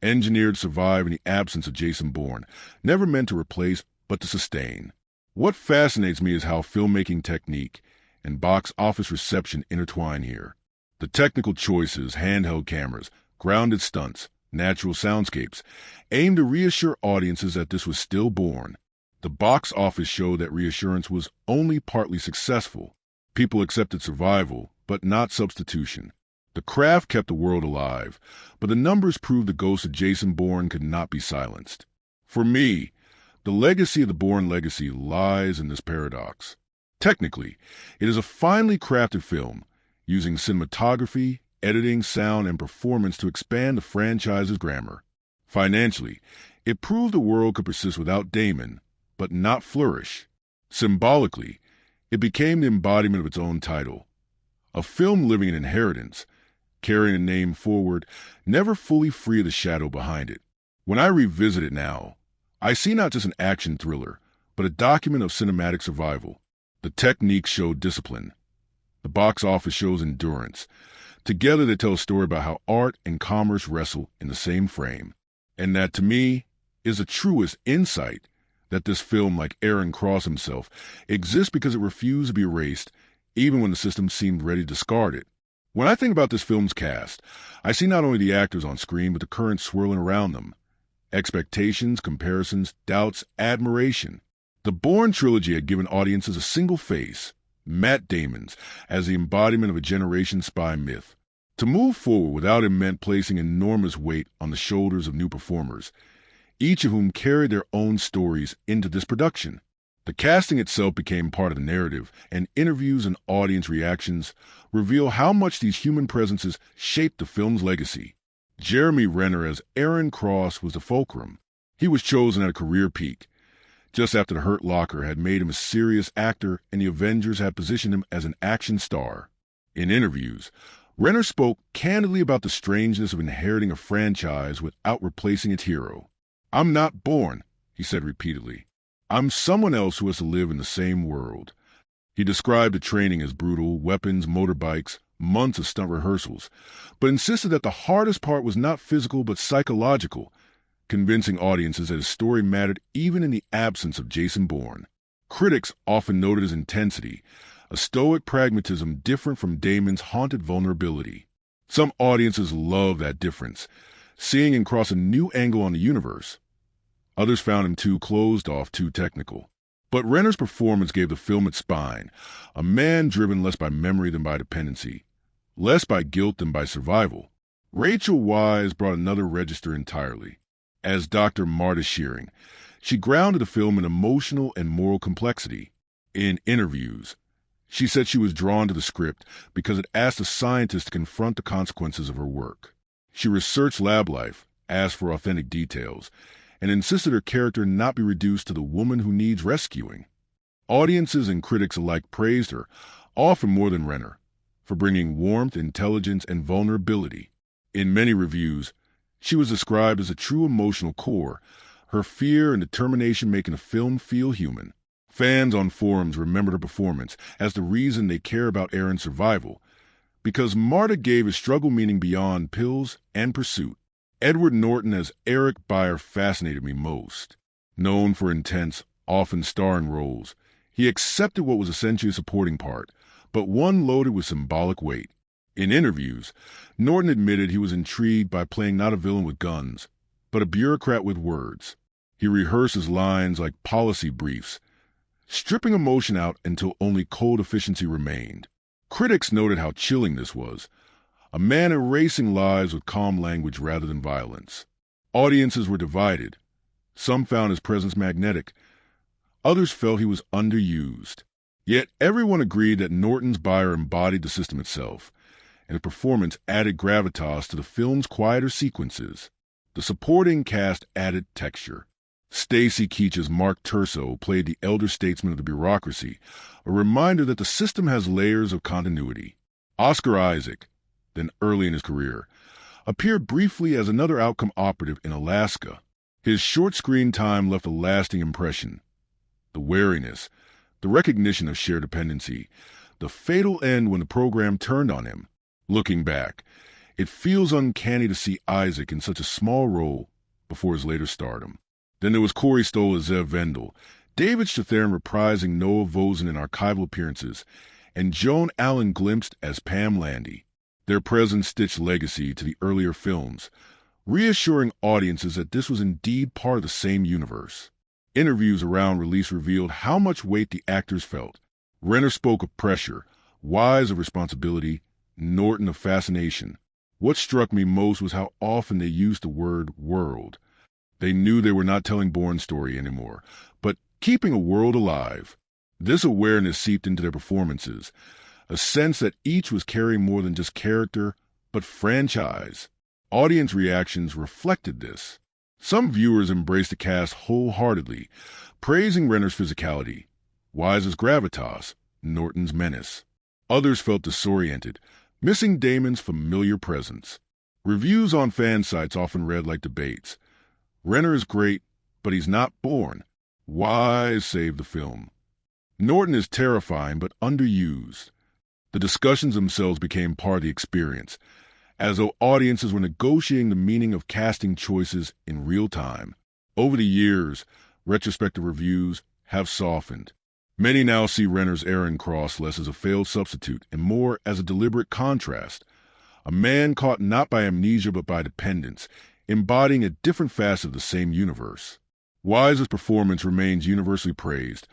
Engineered to survive in the absence of Jason Bourne, never meant to replace but to sustain. What fascinates me is how filmmaking technique and box office reception intertwine here. The technical choices, handheld cameras, grounded stunts, natural soundscapes, aimed to reassure audiences that this was still Bourne. The box office showed that reassurance was only partly successful. People accepted survival, but not substitution. The craft kept the world alive, but the numbers proved the ghost of Jason Bourne could not be silenced. For me, the legacy of the Bourne Legacy lies in this paradox. Technically, it is a finely crafted film, using cinematography, editing, sound, and performance to expand the franchise's grammar. Financially, it proved the world could persist without Damon, but not flourish. Symbolically, it became the embodiment of its own title. A film living in inheritance, carrying a name forward, never fully free of the shadow behind it. When I revisit it now, I see not just an action thriller, but a document of cinematic survival. The techniques show discipline. The box office shows endurance. Together they tell a story about how art and commerce wrestle in the same frame. And that, to me, is the truest insight, that this film, like Aaron Cross himself, exists because it refused to be erased, even when the system seemed ready to discard it. When I think about this film's cast, I see not only the actors on screen, but the currents swirling around them. Expectations, comparisons, doubts, admiration. The Bourne trilogy had given audiences a single face, Matt Damon's, as the embodiment of a generation spy myth. To move forward without him meant placing enormous weight on the shoulders of new performers, each of whom carried their own stories into this production. The casting itself became part of the narrative, and interviews and audience reactions reveal how much these human presences shaped the film's legacy. Jeremy Renner as Aaron Cross was the fulcrum. He was chosen at a career peak, just after The Hurt Locker had made him a serious actor and the Avengers had positioned him as an action star. In interviews, Renner spoke candidly about the strangeness of inheriting a franchise without replacing its hero. "I'm not Bourne," he said repeatedly. "I'm someone else who has to live in the same world." He described the training as brutal: weapons, motorbikes, months of stunt rehearsals, but insisted that the hardest part was not physical but psychological, convincing audiences that his story mattered even in the absence of Jason Bourne. Critics often noted his intensity, a stoic pragmatism different from Damon's haunted vulnerability. Some audiences loved that difference, seeing him cross a new angle on the universe. Others found him too closed off, too technical. But Renner's performance gave the film its spine, a man driven less by memory than by dependency, less by guilt than by survival. Rachel Weisz brought another register entirely. As Dr. Marta Shearing, she grounded the film in emotional and moral complexity. In interviews, she said she was drawn to the script because it asked a scientist to confront the consequences of her work. She researched lab life, asked for authentic details, and insisted her character not be reduced to the woman who needs rescuing. Audiences and critics alike praised her, often more than Renner, for bringing warmth, intelligence, and vulnerability. In many reviews, she was described as a true emotional core, her fear and determination making the film feel human. Fans on forums remembered her performance as the reason they care about Aaron's survival, because Marta gave his struggle meaning beyond pills and pursuit. Edward Norton as Eric Byer fascinated me most. Known for intense, often starring roles, he accepted what was essentially a supporting part, but one loaded with symbolic weight. In interviews, Norton admitted he was intrigued by playing not a villain with guns, but a bureaucrat with words. He rehearsed his lines like policy briefs, stripping emotion out until only cold efficiency remained. Critics noted how chilling this was, a man erasing lives with calm language rather than violence. Audiences were divided. Some found his presence magnetic. Others felt he was underused. Yet everyone agreed that Norton's buyer embodied the system itself, and his performance added gravitas to the film's quieter sequences. The supporting cast added texture. Stacy Keach's Mark Terso played the elder statesman of the bureaucracy, a reminder that the system has layers of continuity. Oscar Isaac, then early in his career, appeared briefly as another outcome operative in Alaska. His short screen time left a lasting impression. The wariness, the recognition of shared dependency, the fatal end when the program turned on him. Looking back, it feels uncanny to see Isaac in such a small role before his later stardom. Then there was Corey Stoll as Zev Vendel, David Strathairn reprising Noah Vosen in archival appearances, and Joan Allen glimpsed as Pam Landy. Their presence stitched legacy to the earlier films, reassuring audiences that this was indeed part of the same universe. Interviews around release revealed how much weight the actors felt. Renner spoke of pressure, Weisz of responsibility, Norton of fascination. What struck me most was how often they used the word world. They knew they were not telling Bourne's story anymore, but keeping a world alive. This awareness seeped into their performances, a sense that each was carrying more than just character, but franchise. Audience reactions reflected this. Some viewers embraced the cast wholeheartedly, praising Renner's physicality, Weisz's gravitas, Norton's menace. Others felt disoriented, missing Damon's familiar presence. Reviews on fan sites often read like debates. Renner is great, but he's not Bourne. Weisz saved the film. Norton is terrifying but underused. The discussions themselves became part of the experience, as though audiences were negotiating the meaning of casting choices in real time. Over the years, retrospective reviews have softened. Many now see Renner's Aaron Cross less as a failed substitute and more as a deliberate contrast. A man caught not by amnesia but by dependence, embodying a different facet of the same universe. Weisz's performance remains universally praised,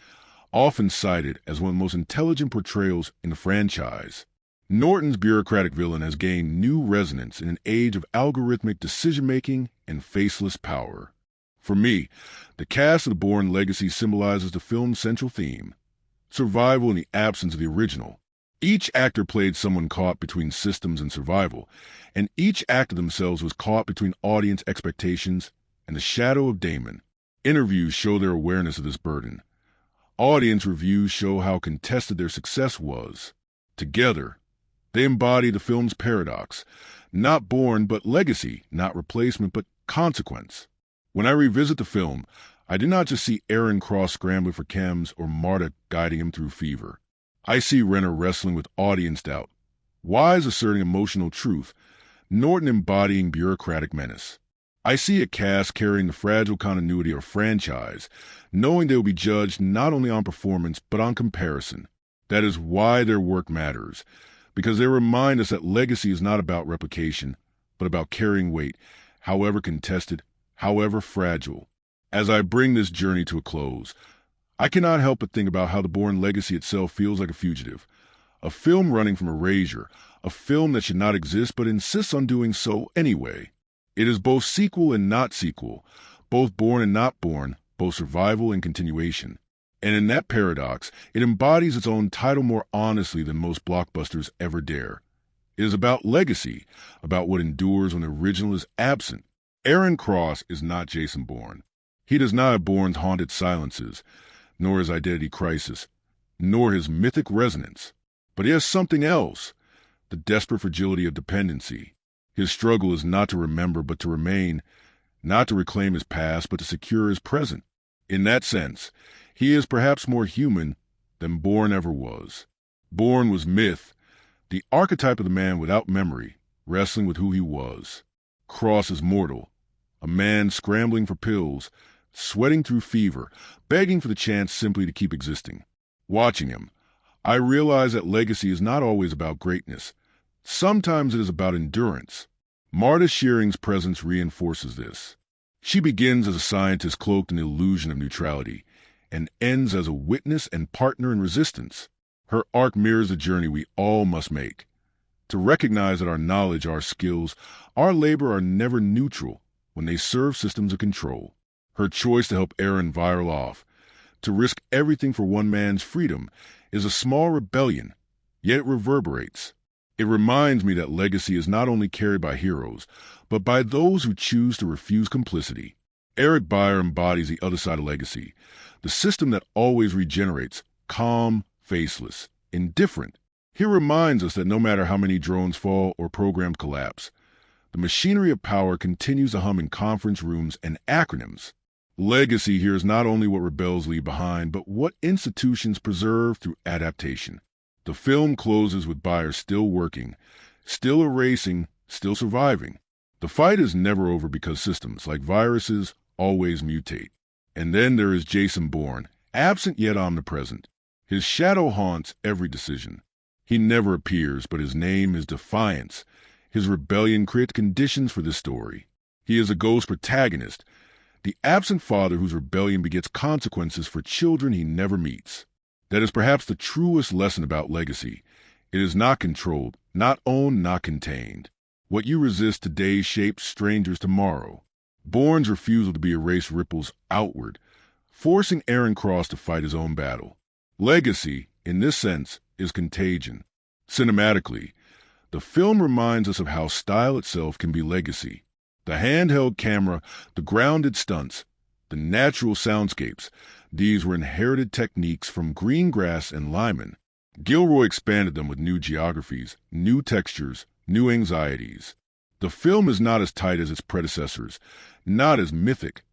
often cited as one of the most intelligent portrayals in the franchise. Norton's bureaucratic villain has gained new resonance in an age of algorithmic decision-making and faceless power. For me, the cast of the Bourne Legacy symbolizes the film's central theme, survival in the absence of the original. Each actor played someone caught between systems and survival, and each actor themselves was caught between audience expectations and the shadow of Damon. Interviews show their awareness of this burden. Audience reviews show how contested their success was. Together, they embody the film's paradox, not Bourne but legacy, not replacement but consequence. When I revisit the film, I did not just see Aaron Cross scrambling for chems or Marta guiding him through fever. I see Renner wrestling with audience doubt, Weisz asserting emotional truth, Norton embodying bureaucratic menace. I see a cast carrying the fragile continuity of a franchise, knowing they will be judged not only on performance but on comparison. That is why their work matters, because they remind us that legacy is not about replication, but about carrying weight, however contested, however fragile. As I bring this journey to a close, I cannot help but think about how the Bourne Legacy itself feels like a fugitive, a film running from erasure, a film that should not exist but insists on doing so anyway. It is both sequel and not sequel, both Bourne and not Bourne, both survival and continuation. And in that paradox, it embodies its own title more honestly than most blockbusters ever dare. It is about legacy, about what endures when the original is absent. Aaron Cross is not Jason Bourne. He does not have Bourne's haunted silences, nor his identity crisis, nor his mythic resonance. But he has something else, the desperate fragility of dependency. His struggle is not to remember but to remain, not to reclaim his past but to secure his present. In that sense, he is perhaps more human than Bourne ever was. Bourne was myth, the archetype of the man without memory, wrestling with who he was. Cross is mortal, a man scrambling for pills, sweating through fever, begging for the chance simply to keep existing. Watching him, I realize that legacy is not always about greatness. Sometimes it is about endurance. Marta Shearing's presence reinforces this. She begins as a scientist cloaked in the illusion of neutrality, and ends as a witness and partner in resistance. Her arc mirrors the journey we all must make. To recognize that our knowledge, our skills, our labor are never neutral when they serve systems of control. Her choice to help Aaron viral off, to risk everything for one man's freedom, is a small rebellion, yet it reverberates. It reminds me that legacy is not only carried by heroes, but by those who choose to refuse complicity. Eric Byer embodies the other side of legacy, the system that always regenerates, calm, faceless, indifferent. He reminds us that no matter how many drones fall or programs collapse, the machinery of power continues to hum in conference rooms and acronyms. Legacy here is not only what rebels leave behind, but what institutions preserve through adaptation. The film closes with Byer still working, still erasing, still surviving. The fight is never over because systems, like viruses, always mutate. And then there is Jason Bourne, absent yet omnipresent. His shadow haunts every decision. He never appears, but his name is defiance. His rebellion creates conditions for this story. He is a ghost protagonist, the absent father whose rebellion begets consequences for children he never meets. That is perhaps the truest lesson about legacy. It is not controlled, not owned, not contained. What you resist today shapes strangers tomorrow. Bourne's refusal to be erased ripples outward, forcing Aaron Cross to fight his own battle. Legacy, in this sense, is contagion. Cinematically, the film reminds us of how style itself can be legacy. The handheld camera, the grounded stunts, the natural soundscapes, these were inherited techniques from Greengrass and Lyman. Gilroy expanded them with new geographies, new textures, new anxieties. The film is not as tight as its predecessors, not as mythic,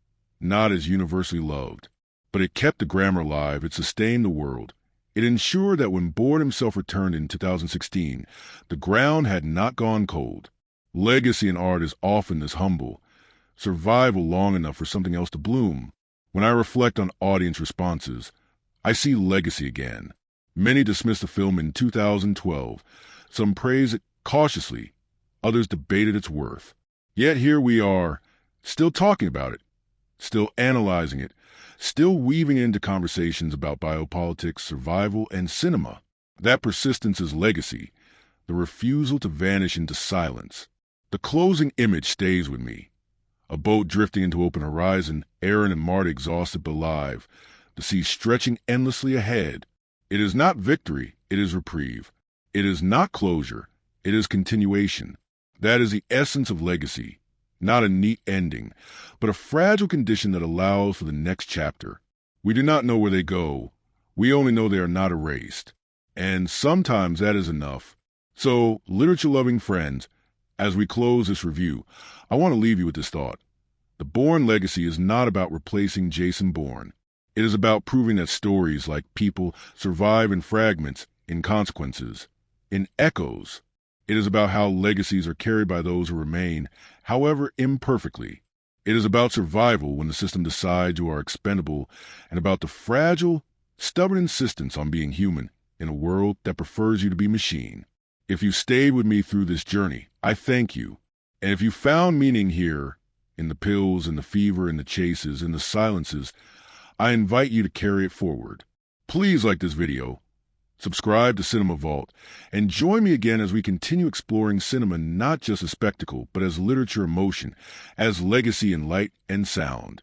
not as universally loved. But it kept the grammar alive, it sustained the world. It ensured that when Bourne himself returned in 2016, the ground had not gone cold. Legacy in art is often this humble, survival long enough for something else to bloom. When I reflect on audience responses, I see legacy again. Many dismissed the film in 2012. Some praised it cautiously. Others debated its worth. Yet here we are, still talking about it, still analyzing it, still weaving it into conversations about biopolitics, survival, and cinema. That persistence is legacy, the refusal to vanish into silence. The closing image stays with me. A boat drifting into open horizon, Aaron and Marta exhausted but alive, the sea stretching endlessly ahead. It is not victory, it is reprieve. It is not closure, it is continuation. That is the essence of legacy. Not a neat ending, but a fragile condition that allows for the next chapter. We do not know where they go. We only know they are not erased. And sometimes that is enough. So, literature-loving friends, as we close this review, I want to leave you with this thought. The Bourne Legacy is not about replacing Jason Bourne. It is about proving that stories, like people, survive in fragments, in consequences, in echoes. It is about how legacies are carried by those who remain, however imperfectly. It is about survival when the system decides you are expendable, and about the fragile, stubborn insistence on being human in a world that prefers you to be machine. If you stayed with me through this journey, I thank you. And if you found meaning here, in the pills, in the fever, in the chases, in the silences, I invite you to carry it forward. Please like this video, subscribe to Cinema Vault, and join me again as we continue exploring cinema not just as spectacle, but as literature emotion, as legacy in light and sound.